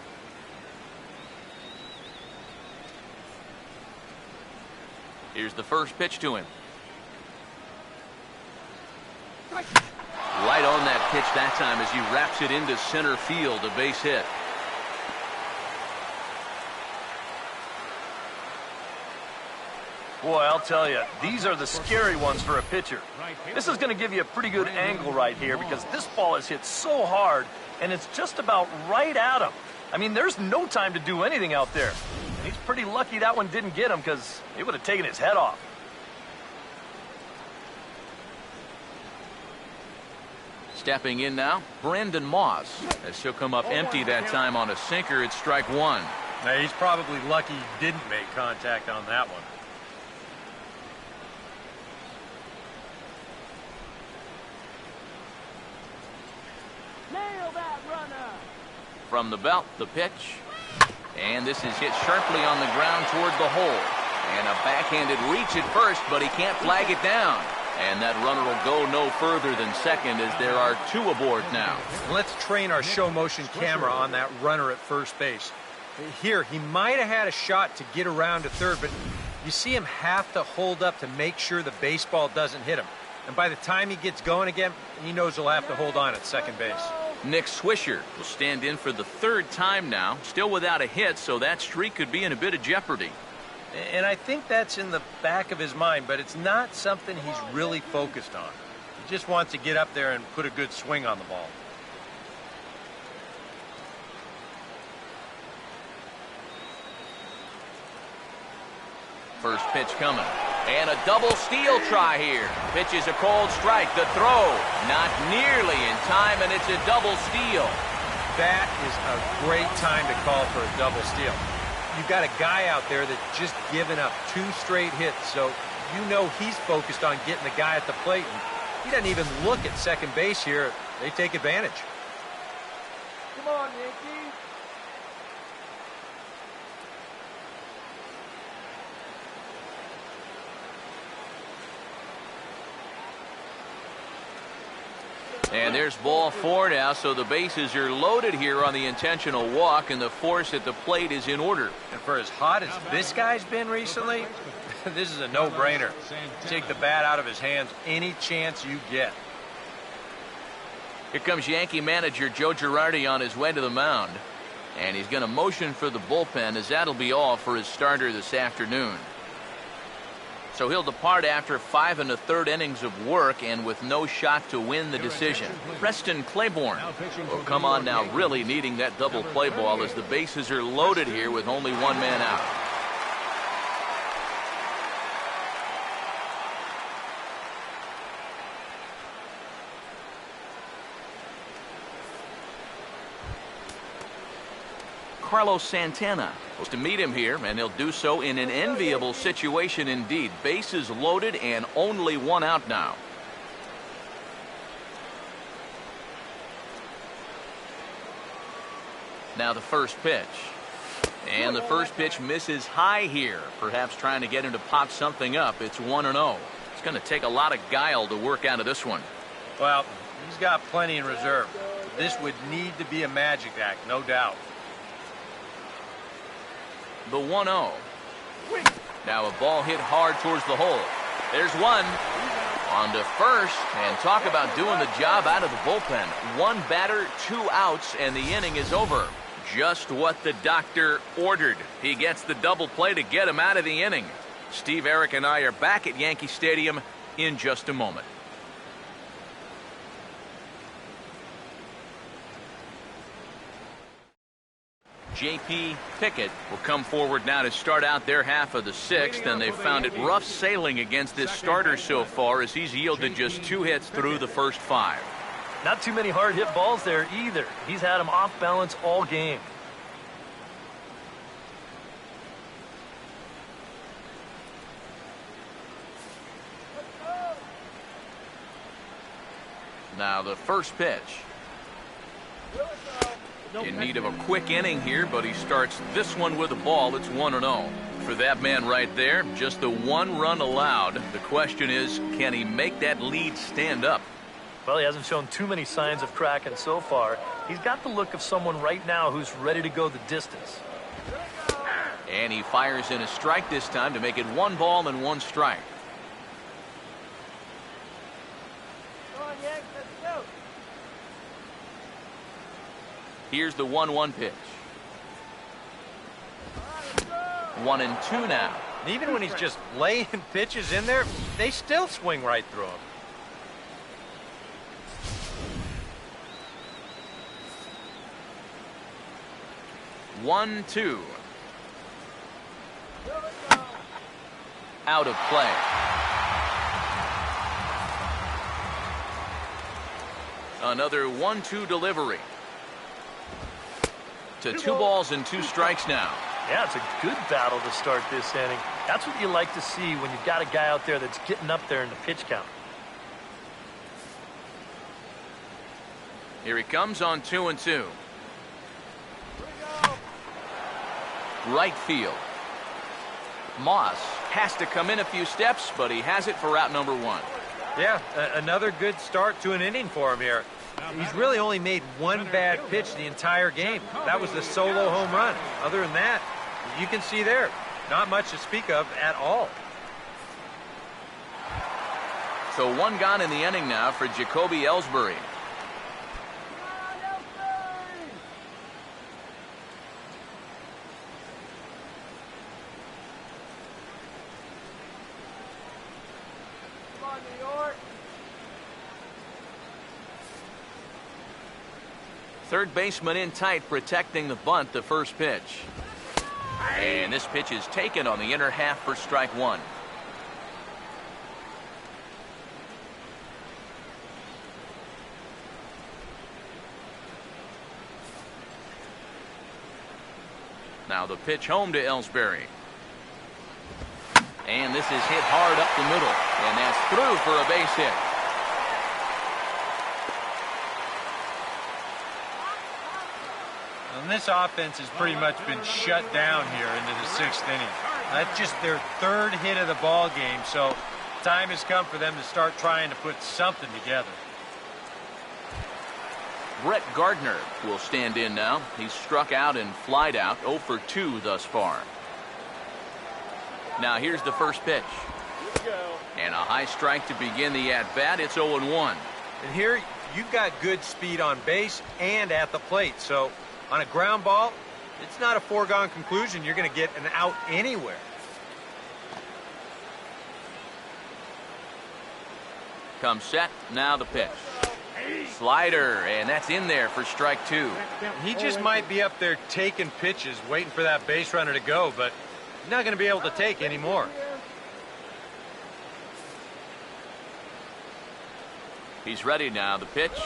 Here's the first pitch to him. Right on that pitch that time as he wraps it into center field, a base hit. Boy, I'll tell you, these are the scary ones for a pitcher. This is going to give you a pretty good angle right here because this ball is hit so hard, and it's just about right at him. I mean, there's no time to do anything out there. And he's pretty lucky that one didn't get him because it would have taken his head off. Stepping in now, Brandon Moss, as he'll come up empty that time on a sinker at strike 1. Now, he's probably lucky he didn't make contact on that one. Nail that runner. From the belt, the pitch. And this is hit sharply on the ground toward the hole. And a backhanded reach at first, but he can't flag it down. And that runner will go no further than second as there are 2 aboard now. Let's train our show motion camera on that runner at first base. Here, he might have had a shot to get around to third, but you see him have to hold up to make sure the baseball doesn't hit him. And by the time he gets going again, he knows he'll have to hold on at second base. Nick Swisher will stand in for the 3rd time now, still without a hit, so that streak could be in a bit of jeopardy. And I think that's in the back of his mind, but it's not something he's really focused on. He just wants to get up there and put a good swing on the ball. First pitch coming. And a double steal try here. Pitch is a cold strike. The throw not nearly in time, and it's a double steal. That is a great time to call for a double steal. You've got a guy out there that's just given up 2 straight hits, so you know he's focused on getting the guy at the plate. And he doesn't even look at second base here. They take advantage. Come on, Yankees. And there's ball 4 now, so the bases are loaded here on the intentional walk, and the force at the plate is in order. And for as hot as this guy's been recently, this is a no-brainer. Take the bat out of his hands any chance you get. Here comes Yankee manager Joe Girardi on his way to the mound. And he's going to motion for the bullpen, as that'll be all for his starter this afternoon. So he'll depart after 5 1/3 innings of work and with no shot to win the decision. Preston Claiborne will come on now, really needing that double play ball as the bases are loaded here with only 1 man out. Carlos Santana was to meet him here, and he'll do so in an enviable situation indeed. Bases loaded and only 1 out now. Now the first pitch. And the first pitch misses high here, perhaps trying to get him to pop something up. It's 1-0. It's going to take a lot of guile to work out of this one. Well, he's got plenty in reserve. This would need to be a magic act, no doubt. The 1-0. Now a ball hit hard towards the hole. There's one. On to first, and talk about doing the job out of the bullpen. 1 batter, 2 outs, and the inning is over. Just what the doctor ordered. He gets the double play to get him out of the inning. Steve, Eric, and I are back at Yankee Stadium in just a moment. J.P. Pickett will come forward now to start out their half of the 6th, and they've found it rough sailing against this starter so far as he's yielded just 2 hits through the first 5. Not too many hard hit balls there either. He's had them off balance all game. Now the first pitch. In need of a quick inning here, but he starts this one with a ball. It's 1-0. For that man right there, just the 1 run allowed. The question is, can he make that lead stand up? Well, he hasn't shown too many signs of cracking so far. He's got the look of someone right now who's ready to go the distance. And he fires in a strike this time to make it 1 ball and 1 strike. Come on, Yanks, let's go. Here's the 1-1 pitch. 1-2 now. And even when he's just laying pitches in there, they still swing right through him. One, 2. Out of play. Another 1-2 delivery. To 2 balls and 2 strikes now. Yeah, it's a good battle to start this inning. That's what you like to see when you've got a guy out there that's getting up there in the pitch count. Here he comes on 2-2. Right field. Moss has to come in a few steps, but he has it for out number 1. Yeah, another good start to an inning for him here. He's really only made 1 bad pitch the entire game. That was the solo home run. Other than that, you can see there, not much to speak of at all. So 1 gone in the inning now for Jacoby Ellsbury. Third baseman in tight, protecting the bunt, the first pitch. And this pitch is taken on the inner half for strike 1. Now the pitch home to Ellsbury. And this is hit hard up the middle. And that's through for a base hit. And this offense has pretty much been shut down here into the 6th inning. That's just their 3rd hit of the ball game, so time has come for them to start trying to put something together. Brett Gardner will stand in now. He's struck out and flied out, 0 for 2 thus far. Now here's the first pitch. And a high strike to begin the at-bat. It's 0-1. And here you've got good speed on base and at the plate, so on a ground ball, it's not a foregone conclusion you're going to get an out anywhere. Comes set. Now the pitch. Slider, and that's in there for strike 2. He just might be up there taking pitches, waiting for that base runner to go, but he's not going to be able to take anymore. He's ready now. The pitch.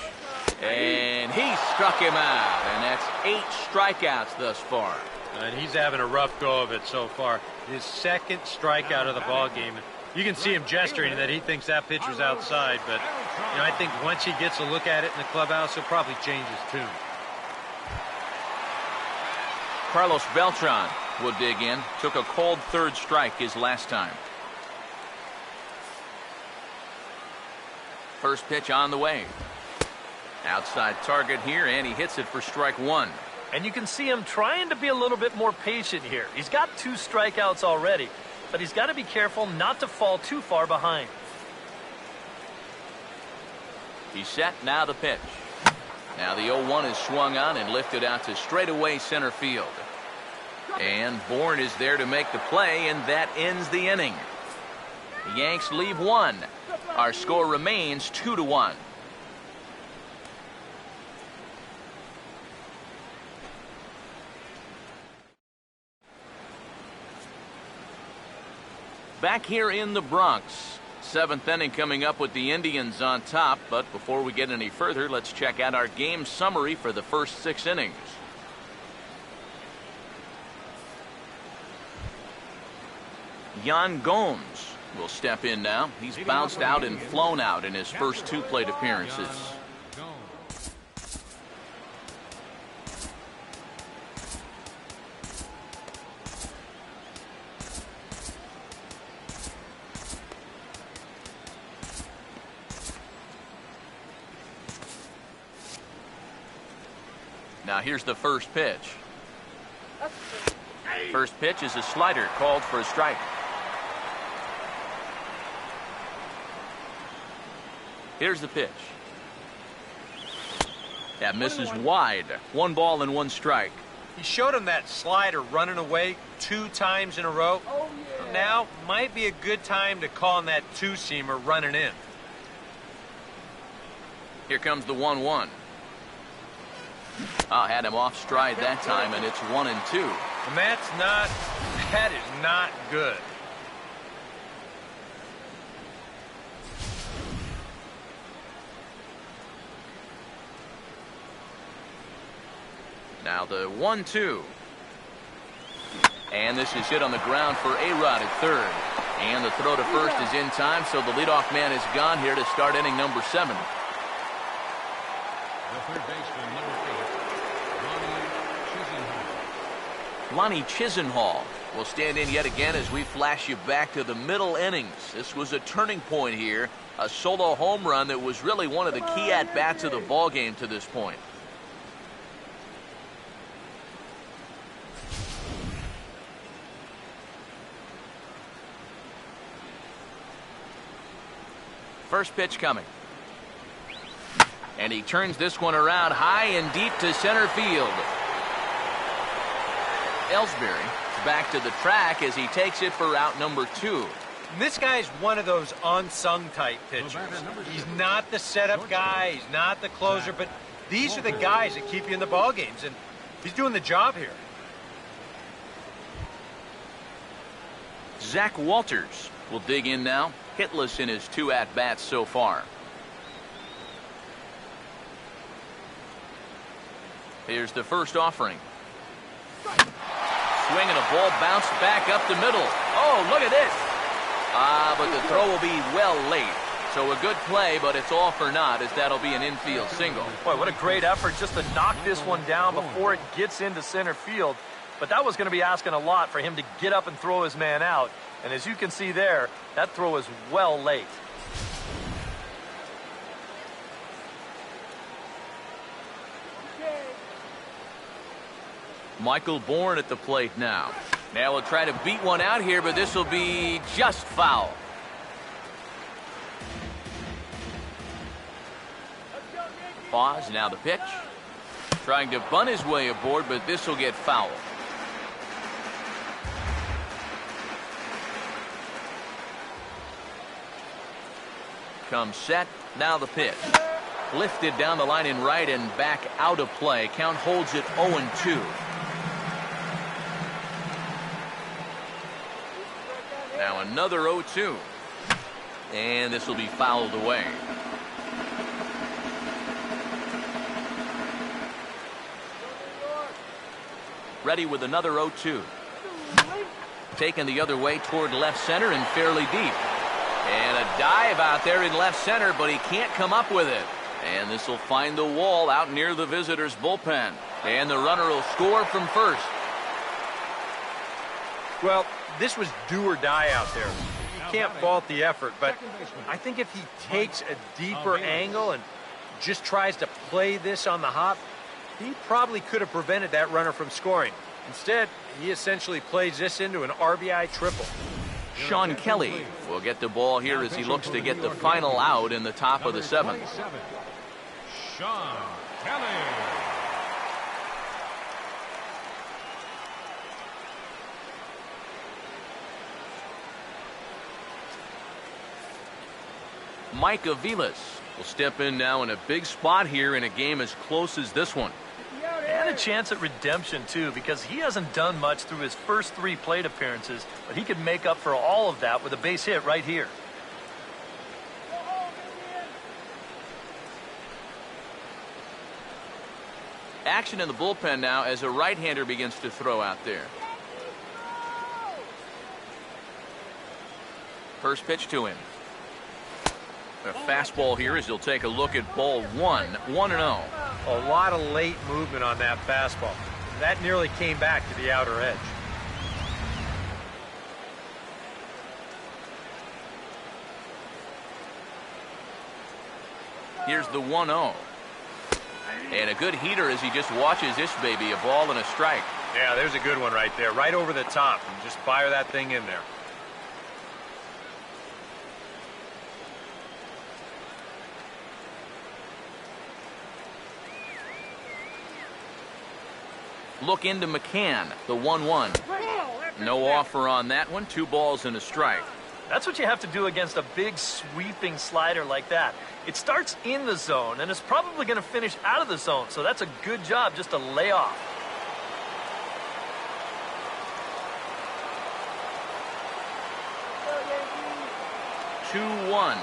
And he struck him out. And that's 8 strikeouts thus far. And he's having a rough go of it so far. His 2nd strikeout of the ball game. You can see him gesturing that he thinks that pitcher's outside, but I think once he gets a look at it in the clubhouse, he'll probably change his tune. Carlos Beltran will dig in. Took a cold 3rd strike his last time. First pitch on the way. Outside target here, and he hits it for strike 1. And you can see him trying to be a little bit more patient here. He's got 2 strikeouts already, but he's got to be careful not to fall too far behind. He's set. Now the pitch. Now the 0-1 is swung on and lifted out to straightaway center field. And Bourne is there to make the play, and that ends the inning. The Yanks leave 1. Our score remains 2-1. Back here in the Bronx. 7th inning coming up with the Indians on top. But before we get any further, let's check out our game summary for the first 6 innings. Yan Gomes will step in now. He's bounced out and flown out in his first 2 plate appearances. Now here's the first pitch. First pitch is a slider called for a strike. Here's the pitch. That misses wide. 1 ball and 1 strike. He showed him that slider running away 2 times in a row. Now might be a good time to call him that 2-seamer running in. Here comes the 1-1. Oh, had him off stride that time, and it's 1-2. And that is not good. Now the 1-2. And this is hit on the ground for A-Rod at 3rd. And the throw to first is in time, so the leadoff man is gone here to start inning number 7. The third baseman, number 8, Lonnie Chisenhall will stand in yet again as we flash you back to the middle innings. This was a turning point here. A solo home run that was really one of the key at-bats of the ball game to this point. First pitch coming. And he turns this one around high and deep to center field. Ellsbury back to the track as he takes it for out number 2. And this guy's one of those unsung type pitchers. He's not the setup guy, he's not the closer, but these are the guys that keep you in the ball games, and he's doing the job here. Zach Walters will dig in now, hitless in his 2 at-bats so far. Here's the first offering. swing and a ball bounced back up the middle. Oh, look at this. But the throw will be well late. So a good play, but it's all for naught, as that'll be an infield single. Boy, what a great effort just to knock this one down before it gets into center field. But that was going to be asking a lot for him to get up and throw his man out. And as you can see there, that throw is well late. Michael Bourne at the plate now. Now we'll try to beat one out here, but this will be just foul. Pause, now the pitch. Trying to bunt his way aboard, but this will get foul. Comes set, now the pitch. Lifted down the line in right and back out of play. Count holds it 0-2. Now another 0-2. And this will be fouled away. Ready with another 0-2. Taken the other way toward left center and fairly deep. And a dive out there in left center, but he can't come up with it. And this will find the wall out near the visitors' bullpen. And the runner will score from first. Well, this was do or die out there. You can't fault the effort, but I think if he takes a deeper angle and just tries to play this on the hop, he probably could have prevented that runner from scoring. Instead, he essentially plays this into an RBI triple. Sean Kelly will get the ball here as he looks to get the final out in the top of the seventh. Sean Kelly. Mike Aviles will step in now in a big spot here in a game as close as this one. And a chance at redemption, too, because he hasn't done much through his first 3 plate appearances, but he could make up for all of that with a base hit right here. Action in the bullpen now as a right-hander begins to throw out there. First pitch to him. A fastball here as he'll take a look at ball 1, 1-0. A lot of late movement on that fastball. That nearly came back to the outer edge. Here's the 1-0. And a good heater as he just watches this baby, a ball and a strike. Yeah, there's a good one right there, right over the top, and just fire that thing in there. Look into McCann, the 1-1. No offer on that one, 2 balls and a strike. That's what you have to do against a big sweeping slider like that. It starts in the zone and it's probably going to finish out of the zone, so that's a good job just to lay off. Go, 2-1.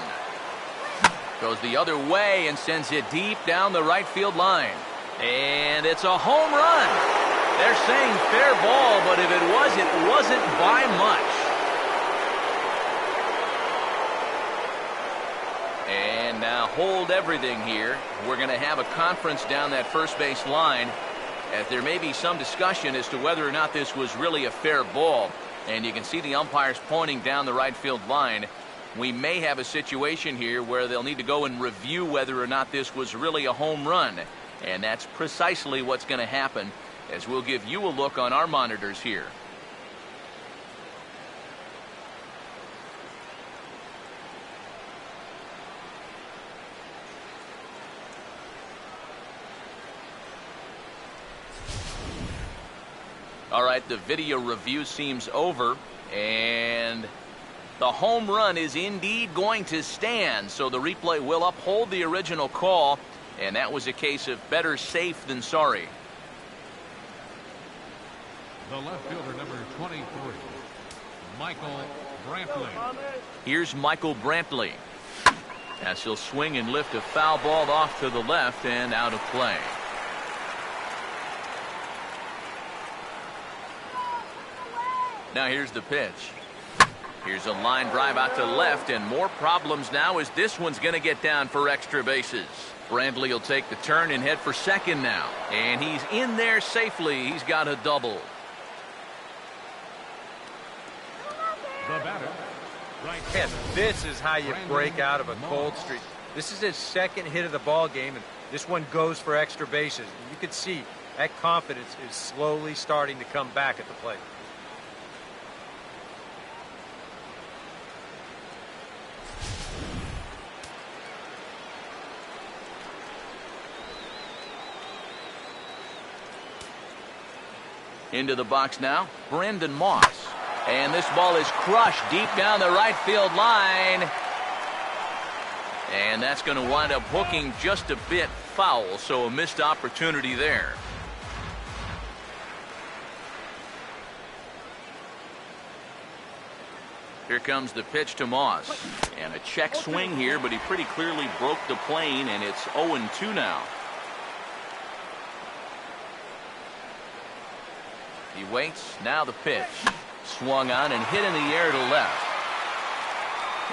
Goes the other way and sends it deep down the right field line. And it's a home run. They're saying fair ball, but if it wasn't by much. And now hold everything here. We're going to have a conference down that first base line, as there may be some discussion as to whether or not this was really a fair ball. And you can see the umpires pointing down the right field line. We may have a situation here where they'll need to go and review whether or not this was really a home run. And that's precisely what's going to happen, as we'll give you a look on our monitors here. All right, the video review seems over, and the home run is indeed going to stand, so the replay will uphold the original call, and that was a case of better safe than sorry. The left fielder, number 23, Michael Brantley. Here's Michael Brantley, as he'll swing and lift a foul ball off to the left and out of play. Now here's the pitch. Here's a line drive out to left, and more problems now as this one's going to get down for extra bases. Brantley will take the turn and head for second now. And he's in there safely. He's got a double. The batter, right. And this is how you break out of a cold streak. This is his second hit of the ball game, and this one goes for extra bases. You can see that confidence is slowly starting to come back at the plate. Into the box now, Brendan Moss. And this ball is crushed deep down the right field line. And that's going to wind up hooking just a bit foul, so a missed opportunity there. Here comes the pitch to Moss. And a check swing here, but he pretty clearly broke the plane, and it's 0-2 now. He waits. Now the pitch. Swung on and hit in the air to left.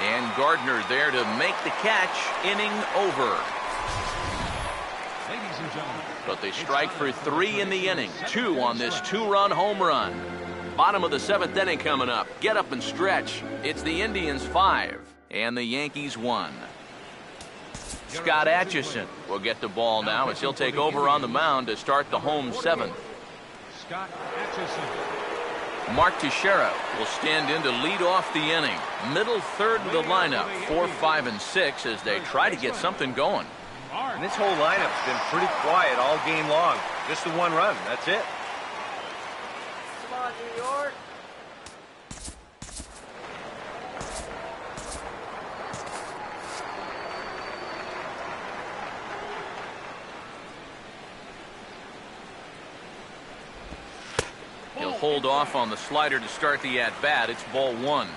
And Gardner there to make the catch. Inning over. Ladies and gentlemen. But they strike for 3 in the inning. 2 on this 2-run home run. Bottom of the 7th inning coming up. Get up and stretch. It's the Indians 5 and the Yankees 1. Scott Atchison will get the ball now as he'll take over on the mound to start the home 7th. Scott Atchison. Mark Teixeira will stand in to lead off the inning. Middle third of the lineup, 4, 5, and 6 as they try to get something going. And this whole lineup's been pretty quiet all game long. Just the one run. That's it. Come on, New York. He'll hold off on the slider to start the at-bat. It's ball 1.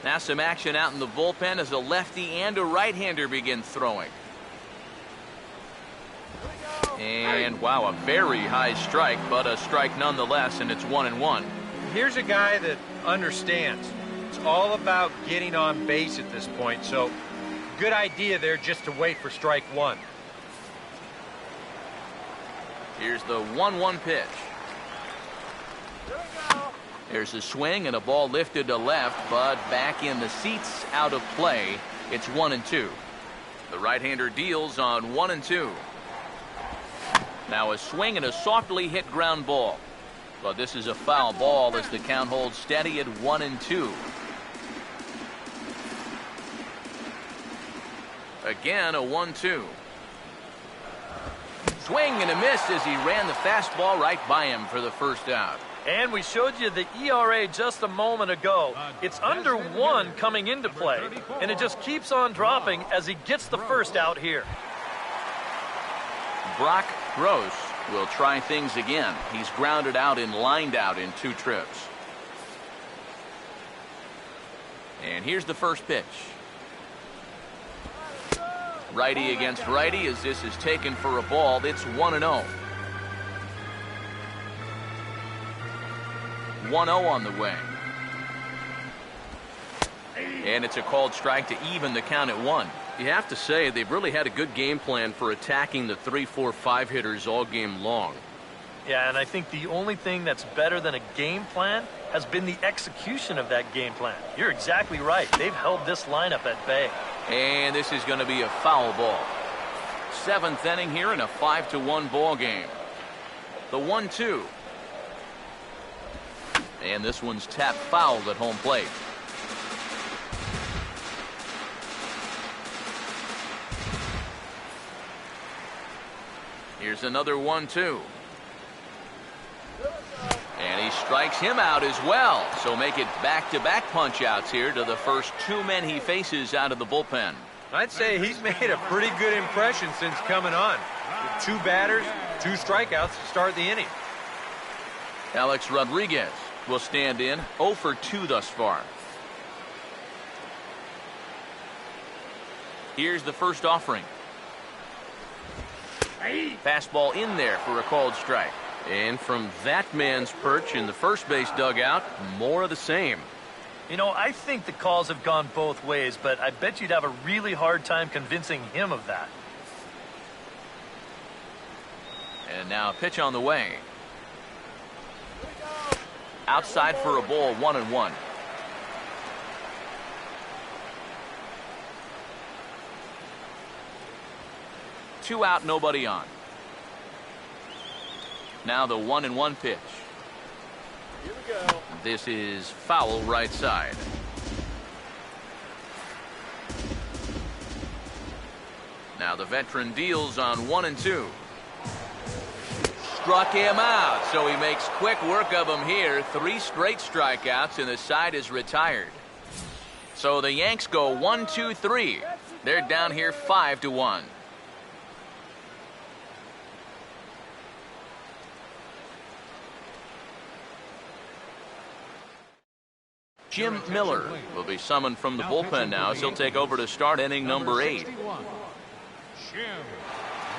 Now some action out in the bullpen as a lefty and a right-hander begin throwing. And wow, a very high strike, but a strike nonetheless, and it's 1-1. Here's a guy that understands. It's all about getting on base at this point, so good idea there just to wait for strike 1. Here's the 1-1 pitch. There's a swing and a ball lifted to left, but back in the seats, out of play. It's 1-2. The right-hander deals on 1-2. Now a swing and a softly hit ground ball. But this is a foul ball as the count holds steady at 1-2. Again, a 1-2. Swing and a miss as he ran the fastball right by him for the first out. And we showed you the ERA just a moment ago. It's under 1 coming into play, and it just keeps on dropping as he gets the first out here. Brock Gross will try things again. He's grounded out and lined out in 2 trips. And here's the first pitch. Righty against righty as this is taken for a ball. It's 1-0. 1-0 on the way. And it's a called strike to even the count at 1. You have to say they've really had a good game plan for attacking the 3, 4, 5 hitters all game long. Yeah, and I think the only thing that's better than a game plan has been the execution of that game plan. You're exactly right. They've held this lineup at bay. And this is going to be a foul ball. 7th inning here in a 5-1 ball game. The 1-2. And this one's tapped foul at home plate. Here's another 1-2. And he strikes him out as well. So make it back-to-back punch-outs here to the first 2 men he faces out of the bullpen. I'd say he's made a pretty good impression since coming on. With 2 batters, 2 strikeouts to start the inning. Alex Rodriguez will stand in, 0 for 2 thus far. Here's the first offering. Fastball in there for a called strike. And from that man's perch in the first base dugout, more of the same. You know, I think the calls have gone both ways, but I bet you'd have a really hard time convincing him of that. And now a pitch on the way. Outside for a ball, 1-1. Two out, nobody on. Now the 1-1 pitch. Here we go. This is foul right side. Now the veteran deals on 1-2. Struck him out, so he makes quick work of him here. 3 straight strikeouts, and the side is retired. So the Yanks go 1-2-3. They're down here 5-1. Jim Miller will be summoned from the bullpen now as he'll take over to start inning number 8. Jim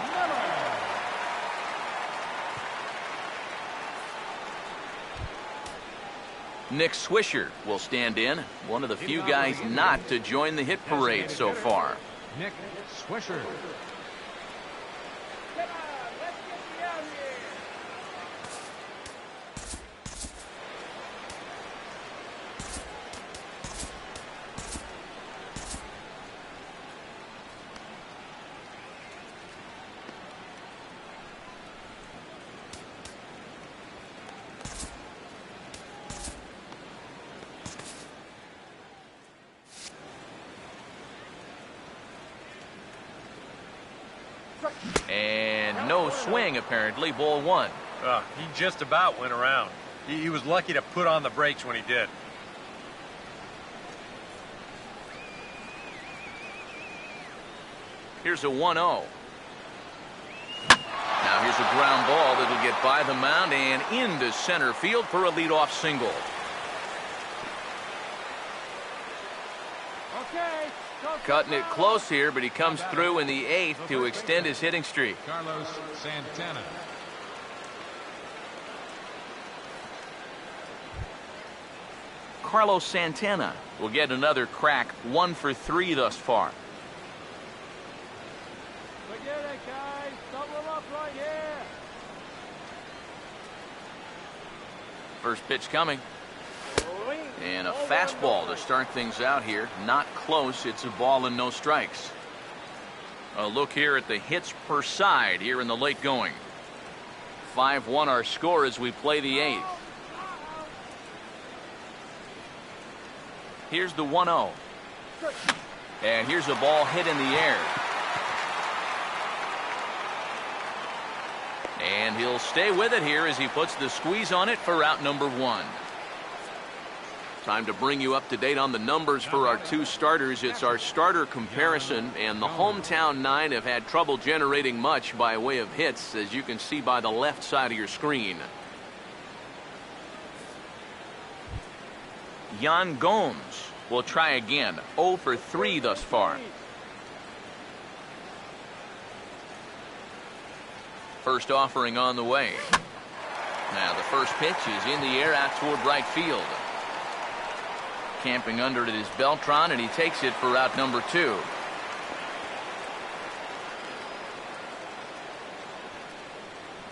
Miller. Nick Swisher will stand in, one of the few guys not to join the hit parade so far. Nick Swisher. Come on, let's get you out here. And no swing, apparently. Ball 1. He just about went around. He was lucky to put on the brakes when he did. Here's a 1-0. Now here's a ground ball that'll get by the mound and into center field for a leadoff single. Okay. Cutting it close here, but he comes through in the 8th to extend his hitting streak. Carlos Santana. Carlos Santana will get another crack, 1 for 3 thus far. Forget it, guys. Double up right here. First pitch coming. And a fastball to start things out here. Not close. It's a ball and no strikes. A look here at the hits per side here in the late going. 5-1 our score as we play the 8th. Here's the 1-0. And here's a ball hit in the air. And he'll stay with it here as he puts the squeeze on it for out number 1. Time to bring you up to date on the numbers for our 2 starters. It's our starter comparison, and the hometown 9 have had trouble generating much by way of hits, as you can see by the left side of your screen. Yan Gomes will try again. 0 for 3 thus far. First offering on the way. Now the first pitch is in the air out toward right field. Camping under it is Beltran, and he takes it for out number 2.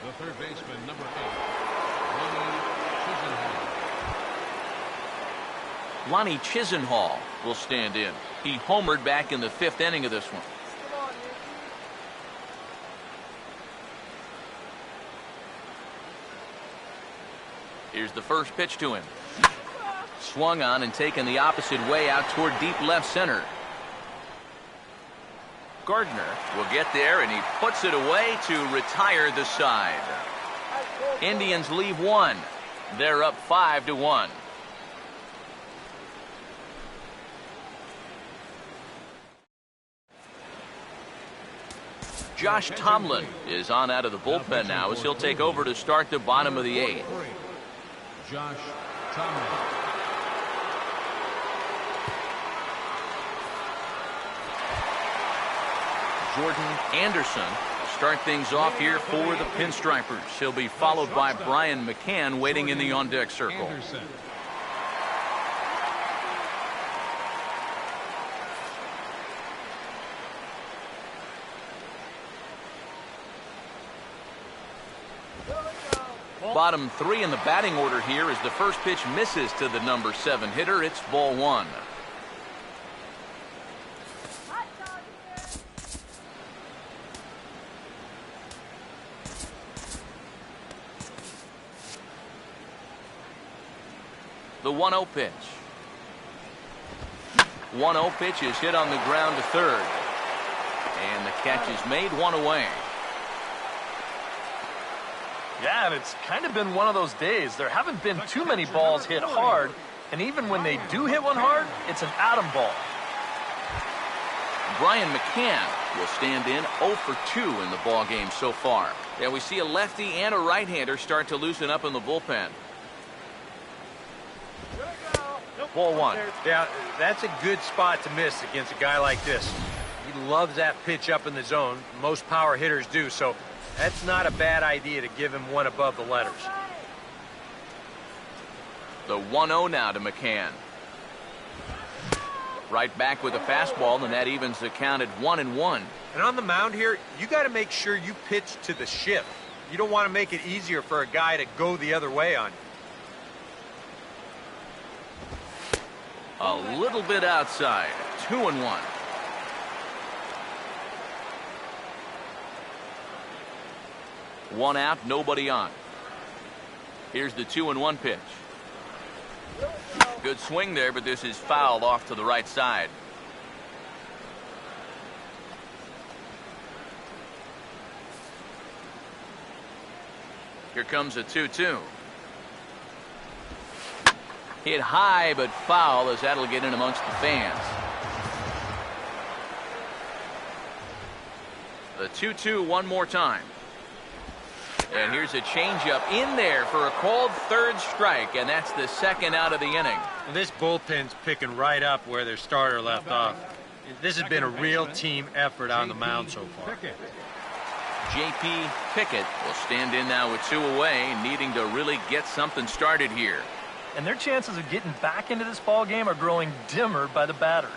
The third baseman, number 8, Lonnie Chisenhall will stand in. He homered back in the 5th inning of this one. Come on, Yankees. Here's the first pitch to him. Swung on and taken the opposite way out toward deep left center. Gardner will get there, and he puts it away to retire the side. Indians leave 1. They're up 5-1. Josh Tomlin is on out of the bullpen now as he'll take over to start the bottom of the 8th. Josh Tomlin. Jordan Anderson start things off here for the Pinstripers. He'll be followed by Brian McCann waiting in the on-deck circle. Anderson. Bottom three in the batting order here as the first pitch misses to the number 7 hitter. It's ball 1. The 1-0 pitch. 1-0 pitch is hit on the ground to third. And the catch is made, 1 away. Yeah, and it's kind of been one of those days. There haven't been too many balls hit hard, and even when they do hit one hard, it's an atom ball. Brian McCann will stand in 0 for 2 in the ball game so far. Yeah, we see a lefty and a right-hander start to loosen up in the bullpen. Ball 1. Yeah, that's a good spot to miss against a guy like this. He loves that pitch up in the zone. Most power hitters do, so that's not a bad idea to give him one above the letters. The 1-0 now to McCann. Right back with a fastball, and that evens the count at 1-1. And on the mound here, you got to make sure you pitch to the shift. You don't want to make it easier for a guy to go the other way on you. A little bit outside. 2-1. One out, nobody on. Here's the 2-1 pitch. Good swing there, but this is fouled off to the right side. Here comes a 2-2. Hit high, but foul, as that'll get in amongst the fans. The 2-2 one more time. And here's a changeup in there for a called third strike, and that's the second out of the inning. This bullpen's picking right up where their starter left off. This has been a real team effort on the mound so far. J.P. Pickett will stand in now with 2 away, needing to really get something started here. And their chances of getting back into this ball game are growing dimmer by the batter.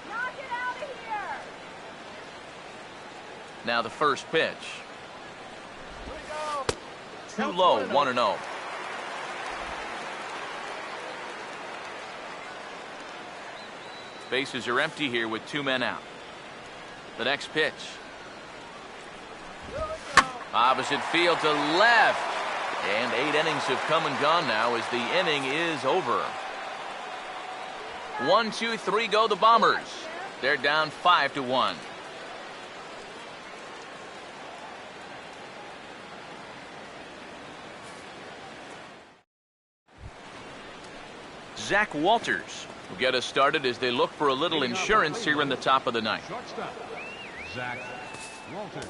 Knock it out of here. Now the first pitch. Too low, 1-0. Bases are empty here with 2 men out. The next pitch. Opposite field to left. And 8 innings have come and gone now as the inning is over. 1, 2, 3 go the Bombers. They're down 5-1. Zach Walters will get us started as they look for a little insurance here in the top of the ninth. Shortstop, Zach Walters.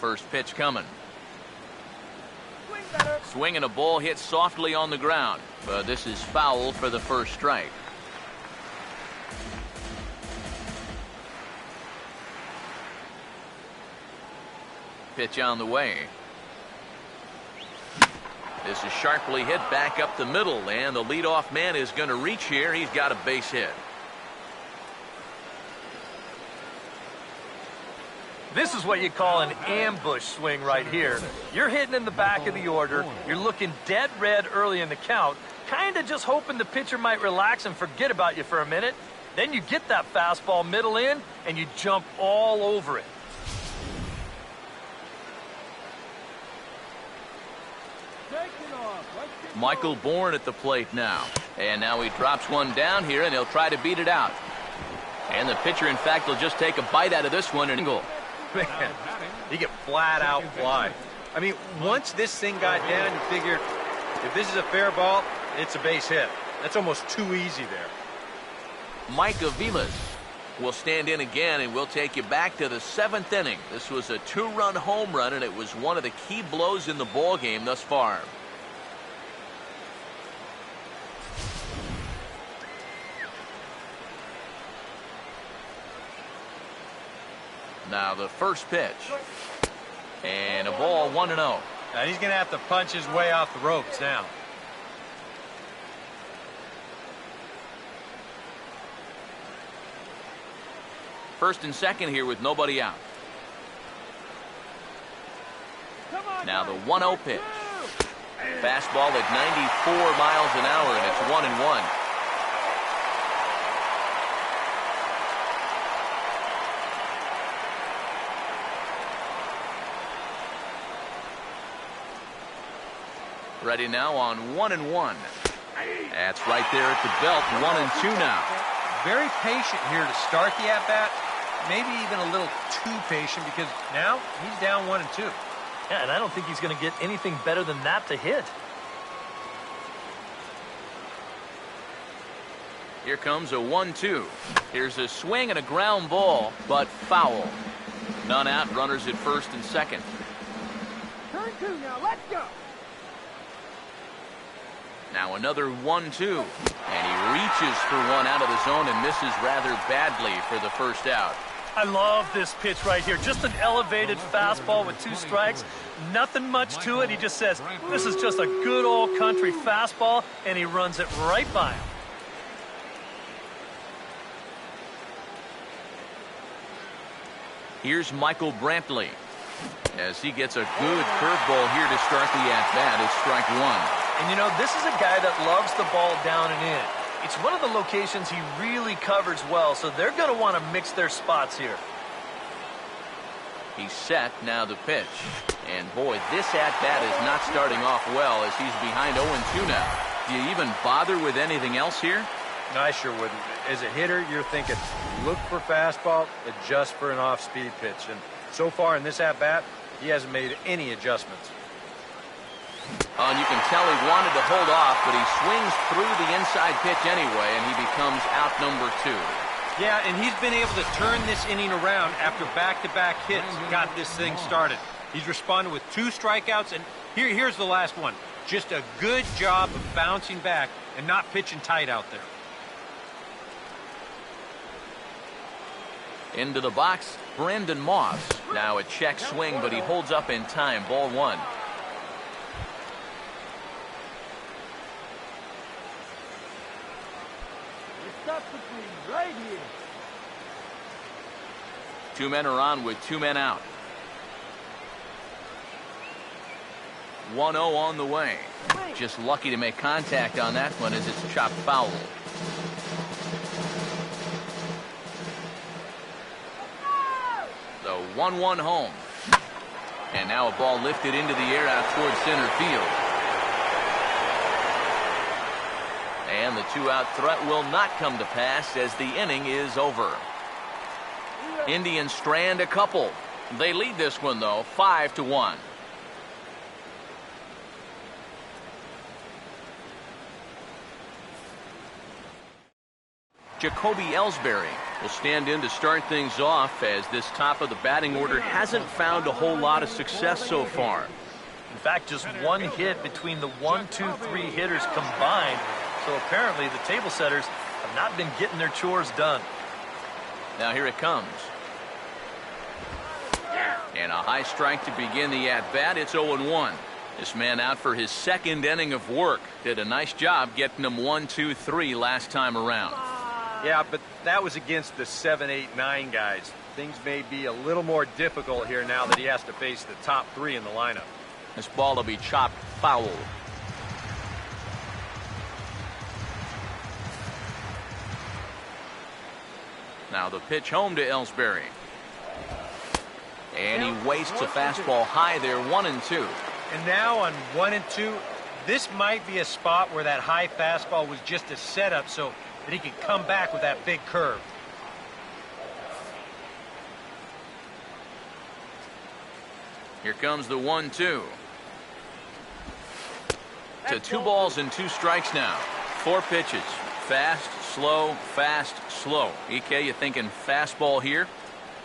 First pitch coming. Swing and a ball hit softly on the ground, but this is foul for the first strike. Pitch on the way. This is sharply hit back up the middle, and the leadoff man is going to reach here. He's got a base hit. This is what you call an ambush swing right here. You're hitting in the back of the order. You're looking dead red early in the count, kind of just hoping the pitcher might relax and forget about you for a minute. Then you get that fastball middle in, and you jump all over it. Michael Bourne at the plate now. And now he drops one down here, and he'll try to beat it out. And the pitcher, in fact, will just take a bite out of this one and go. Man, he could flat out fly. I mean, once this thing got down, you figured if this is a fair ball, it's a base hit. That's almost too easy there. Mike Aviles will stand in again, and we'll take you back to the 7th inning. This was a 2-run home run, and it was one of the key blows in the ball game thus far. Now the first pitch. And a ball, 1-0. Now he's going to have to punch his way off the ropes now. First and second here with nobody out. Now the 1-0 pitch. Fastball at 94 miles an hour, and it's 1-1. Ready now on 1-1. That's right there at the belt. 1-2 now. Very patient here to start the at-bat. Maybe even a little too patient, because now he's down 1-2. Yeah, and I don't think he's going to get anything better than that to hit. Here comes a 1-2. Here's a swing and a ground ball, but foul. None out, runners at first and second. Turn 2 now, let's go. Now another 1-2. And he reaches for one out of the zone and misses rather badly for the first out. I love this pitch right here. Just an elevated fastball with 2 strikes. Nothing much to it. He just says, this is just a good old country fastball, and he runs it right by him. Here's Michael Brantley as he gets a good curveball here to start the at-bat. It's strike 1. And you know, this is a guy that loves the ball down and in. It's one of the locations he really covers well, so they're going to want to mix their spots here. He's set, now the pitch. And boy, this at-bat is not starting off well as he's behind 0-2 now. Do you even bother with anything else here? No, I sure wouldn't. As a hitter, you're thinking, look for fastball, adjust for an off-speed pitch. And so far in this at-bat, he hasn't made any adjustments. And you can tell he wanted to hold off, but he swings through the inside pitch anyway, and he becomes out number 2. Yeah, and he's been able to turn this inning around after back-to-back hits got this thing started. He's responded with 2 strikeouts, and here's the last one. Just a good job of bouncing back and not pitching tight out there. Into the box, Brandon Moss. Now a check swing, but he holds up in time. Ball 1. Substitute right here. 2 men are on with 2 men out. 1-0 on the way. Just lucky to make contact on that one as it's chopped foul. The 1-1 home. And now a ball lifted into the air out towards center field. And the 2-out threat will not come to pass as the inning is over. Indians strand a couple. They lead this one, though, 5-1. Jacoby Ellsbury will stand in to start things off as this top of the batting order hasn't found a whole lot of success so far. In fact, just 1 hit between the 1, 2, 3 hitters combined. So apparently the table setters have not been getting their chores done. Now here it comes. And a high strike to begin the at-bat. It's 0-1. This man out for his 2nd inning of work. Did a nice job getting him 1, 2, 3 last time around. Yeah, but that was against the 7, 8, 9 guys. Things may be a little more difficult here now that he has to face the top 3 in the lineup. This ball will be chopped foul. Now the pitch home to Ellsbury. And he wastes a fastball high there, 1-2. And now on 1-2, this might be a spot where that high fastball was just a setup so that he can come back with that big curve. Here comes the 1-2. To 2 balls and 2 strikes now. 4 pitches. Fast, slow. EK, you thinking fastball here?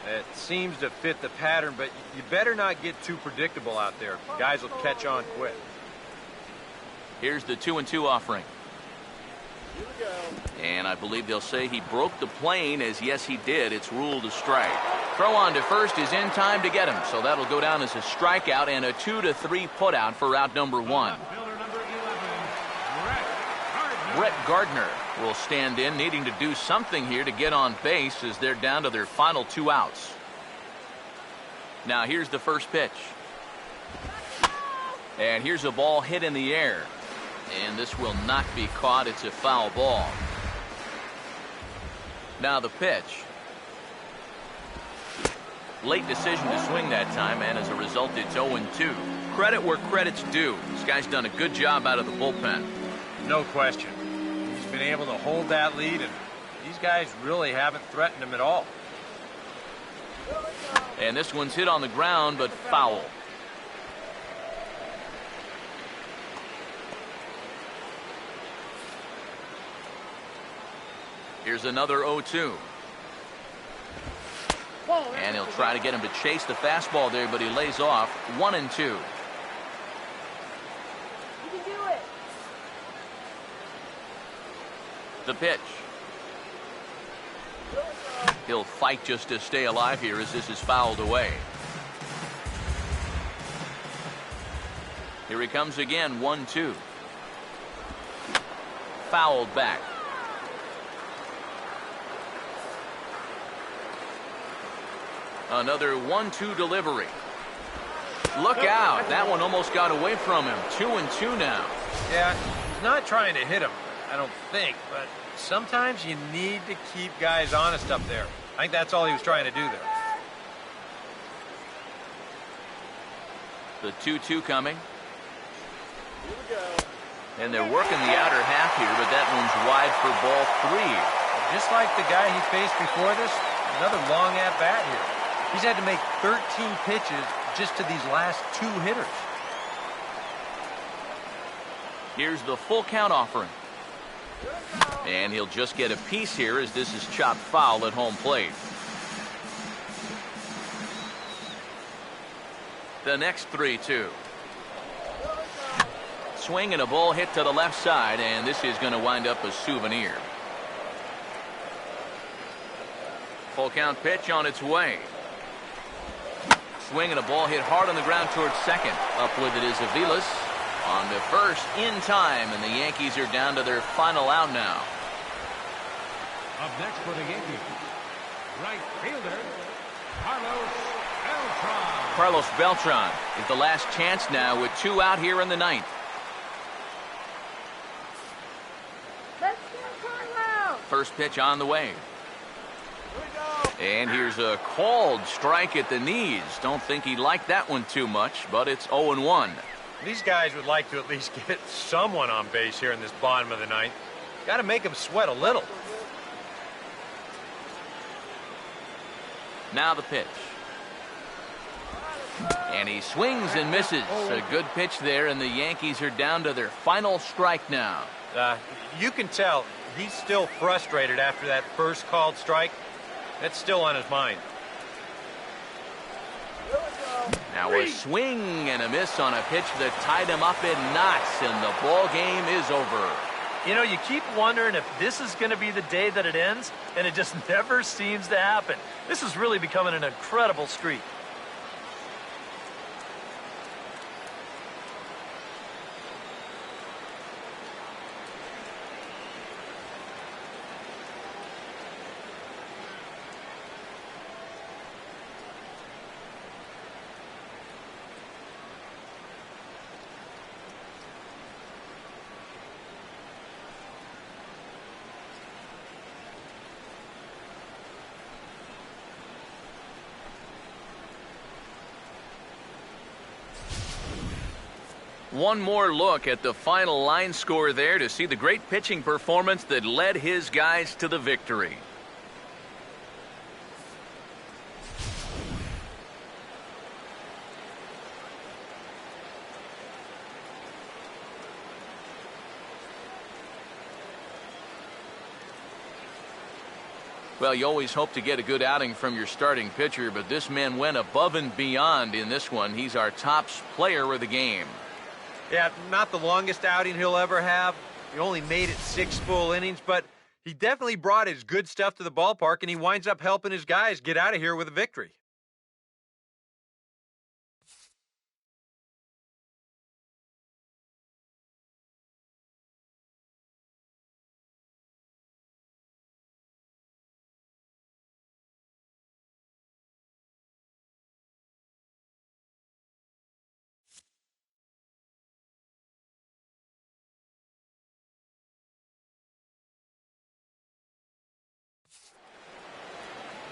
It seems to fit the pattern, but you better not get too predictable out there. Guys will catch on quick. Here's the 2-2 offering. And I believe they'll say he broke the plane, as yes he did. It's ruled a strike. Throw on to first is in time to get him, so that'll go down as a strikeout and a 2-3 putout for out number 1. Fielder number 11, Brett Gardner will stand in, needing to do something here to get on base as they're down to their final 2 outs. Now here's the first pitch. And here's a ball hit in the air. And this will not be caught. It's a foul ball. Now the pitch. Late decision to swing that time, and as a result, it's 0-2. Credit where credit's due. This guy's done a good job out of the bullpen. No question. He's been able to hold that lead, and these guys really haven't threatened him at all. And this one's hit on the ground, but foul. Here's another 0-2. And he'll try to get him to chase the fastball there, but he lays off. 1-2. You can do it. The pitch. He'll fight just to stay alive here as this is fouled away. Here he comes again. 1-2. Fouled back. Another 1-2 delivery. Look out. That one almost got away from him. 2-2 now. Yeah, he's not trying to hit him, I don't think, but sometimes you need to keep guys honest up there. I think that's all he was trying to do there. The 2-2 coming. And they're working the outer half here, but that one's wide for ball 3. Just like the guy he faced before this, another long at-bat here. He's had to make 13 pitches just to these last 2 hitters. Here's the full count offering. And he'll just get a piece here as this is chopped foul at home plate. The next 3-2. Swing and a ball hit to the left side, and this is going to wind up a souvenir. Full count pitch on its way. Swing and a ball hit hard on the ground towards second. Up with it is Aviles. On to first in time, and the Yankees are down to their final out now. Up next for the Yankees, right fielder, Carlos Beltran. Carlos Beltran is the last chance now with 2 out here in the 9th. Let's go, Carlos. First pitch on the way. And here's a called strike at the knees. Don't think he liked that one too much, but it's 0-1. These guys would like to at least get someone on base here in this bottom of the 9th. Got to make them sweat a little. Now the pitch. And he swings and misses. A good pitch there, and the Yankees are down to their final strike now. You can tell he's still frustrated after that first called strike. That's still on his mind. Now a swing and a miss on a pitch that tied him up in knots, and the ball game is over. You know, you keep wondering if this is going to be the day that it ends, and it just never seems to happen. This is really becoming an incredible streak. One more look at the final line score there to see the great pitching performance that led his guys to the victory. Well, you always hope to get a good outing from your starting pitcher, but this man went above and beyond in this one. He's our top player of the game. Yeah, not the longest outing he'll ever have. He only made it 6 full innings, but he definitely brought his good stuff to the ballpark, and he winds up helping his guys get out of here with a victory.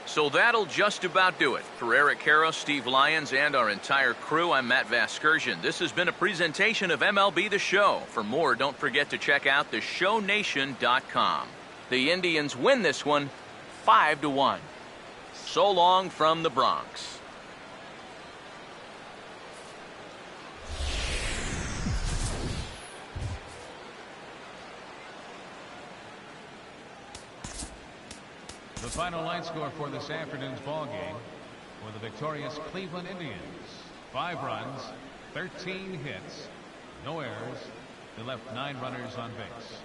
So that'll just about do it. For Eric Karros, Steve Lyons, and our entire crew, I'm Matt Vasgersian. This has been a presentation of MLB The Show. For more, don't forget to check out theshownation.com. The Indians win this one 5-1. So long from the Bronx. The final line score for this afternoon's ball game for the victorious Cleveland Indians: 5 runs, 13 hits, no errors. They left 9 runners on base.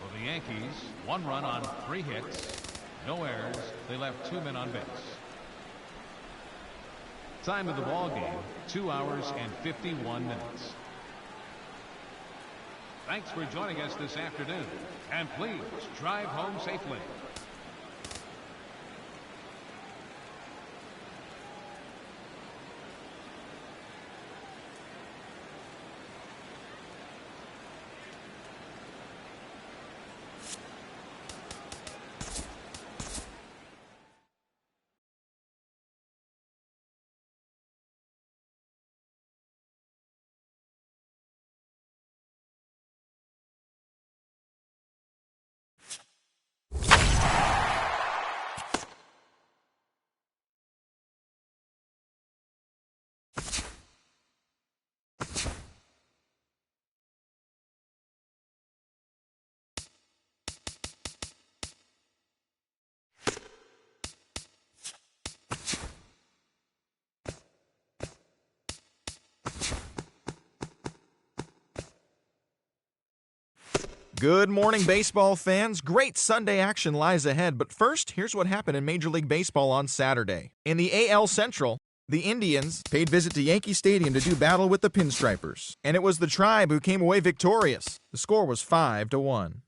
For the Yankees, 1 run on 3 hits, no errors. They left 2 men on base. Time of the ball game, 2 hours and 51 minutes. Thanks for joining us this afternoon, and please drive home safely. Good morning, baseball fans. Great Sunday action lies ahead, but first, here's what happened in Major League Baseball on Saturday. In the AL Central, the Indians paid visit to Yankee Stadium to do battle with the Pinstripers, and it was the Tribe who came away victorious. The score was 5-1.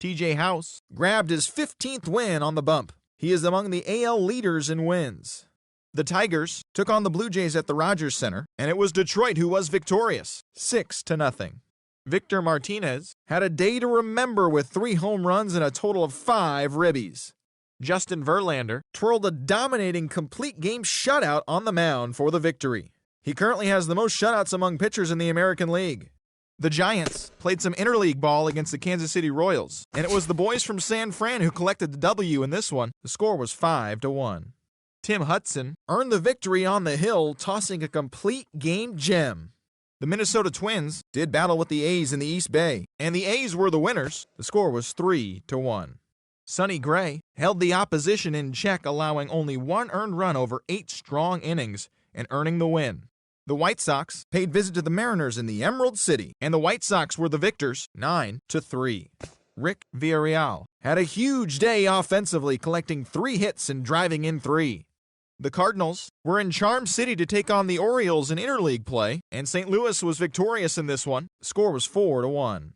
TJ House grabbed his 15th win on the bump. He is among the AL leaders in wins. The Tigers took on the Blue Jays at the Rogers Center, and it was Detroit who was victorious, 6-0. Victor Martinez had a day to remember with 3 home runs and a total of 5 ribbies. Justin Verlander twirled a dominating complete game shutout on the mound for the victory. He currently has the most shutouts among pitchers in the American League. The Giants played some interleague ball against the Kansas City Royals, and it was the boys from San Fran who collected the W in this one. The score was 5-1. Tim Hudson earned the victory on the hill, tossing a complete game gem. The Minnesota Twins did battle with the A's in the East Bay, and the A's were the winners. The score was 3-1. Sonny Gray held the opposition in check, allowing only 1 earned run over 8 strong innings and earning the win. The White Sox paid visit to the Mariners in the Emerald City, and the White Sox were the victors, 9-3. Rick Villarreal had a huge day offensively, collecting 3 hits and driving in 3. The Cardinals were in Charm City to take on the Orioles in interleague play, and St. Louis was victorious in this one. The score was 4-1.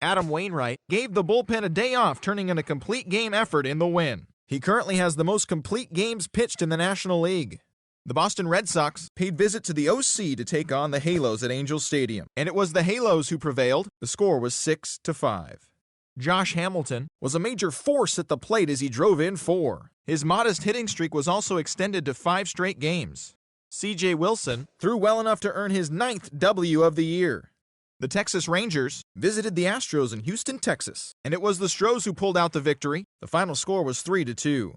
Adam Wainwright gave the bullpen a day off, turning in a complete game effort in the win. He currently has the most complete games pitched in the National League. The Boston Red Sox paid visit to the OC to take on the Halos at Angel Stadium, and it was the Halos who prevailed. The score was 6-5. Josh Hamilton was a major force at the plate as he drove in 4. His modest hitting streak was also extended to 5 straight games. C.J. Wilson threw well enough to earn his 9th W of the year. The Texas Rangers visited the Astros in Houston, Texas, and it was the Stros who pulled out the victory. The final score was 3-2.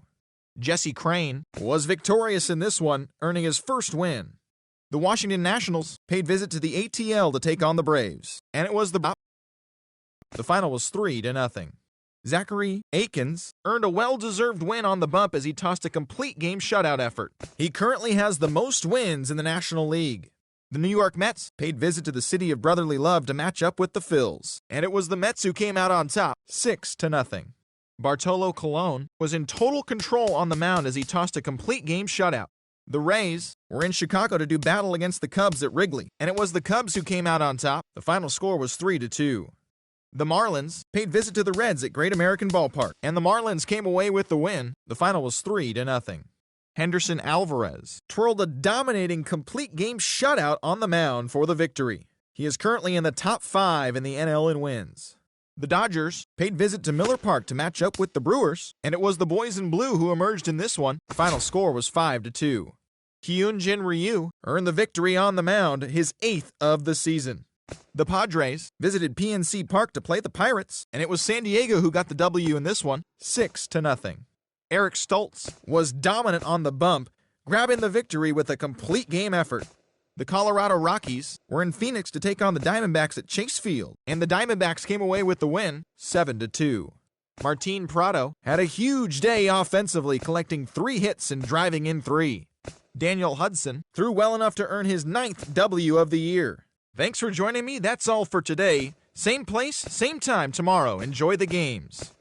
Jesse Crane was victorious in this one, earning his first win. The Washington Nationals paid visit to the ATL to take on the Braves, and it was the final was 3-0. Zachary Akins earned a well-deserved win on the bump as he tossed a complete game shutout effort. He currently has the most wins in the National League. The New York Mets paid visit to the city of brotherly love to match up with the Phils, and it was the Mets who came out on top, 6-0. Bartolo Colon was in total control on the mound as he tossed a complete game shutout. The Rays were in Chicago to do battle against the Cubs at Wrigley, and it was the Cubs who came out on top. The final score was 3-2. The Marlins paid visit to the Reds at Great American Ballpark, and the Marlins came away with the win. The final was 3-0. Henderson Alvarez twirled a dominating complete game shutout on the mound for the victory. He is currently in the top 5 in the NL in wins. The Dodgers paid visit to Miller Park to match up with the Brewers, and it was the boys in blue who emerged in this one. The final score was 5-2. Hyunjin Ryu earned the victory on the mound, his 8th of the season. The Padres visited PNC Park to play the Pirates, and it was San Diego who got the W in this one, 6-0. Eric Stoltz was dominant on the bump, grabbing the victory with a complete game effort. The Colorado Rockies were in Phoenix to take on the Diamondbacks at Chase Field, and the Diamondbacks came away with the win, 7-2. Martin Prado had a huge day offensively, collecting 3 hits and driving in 3. Daniel Hudson threw well enough to earn his 9th W of the year. Thanks for joining me. That's all for today. Same place, same time tomorrow. Enjoy the games.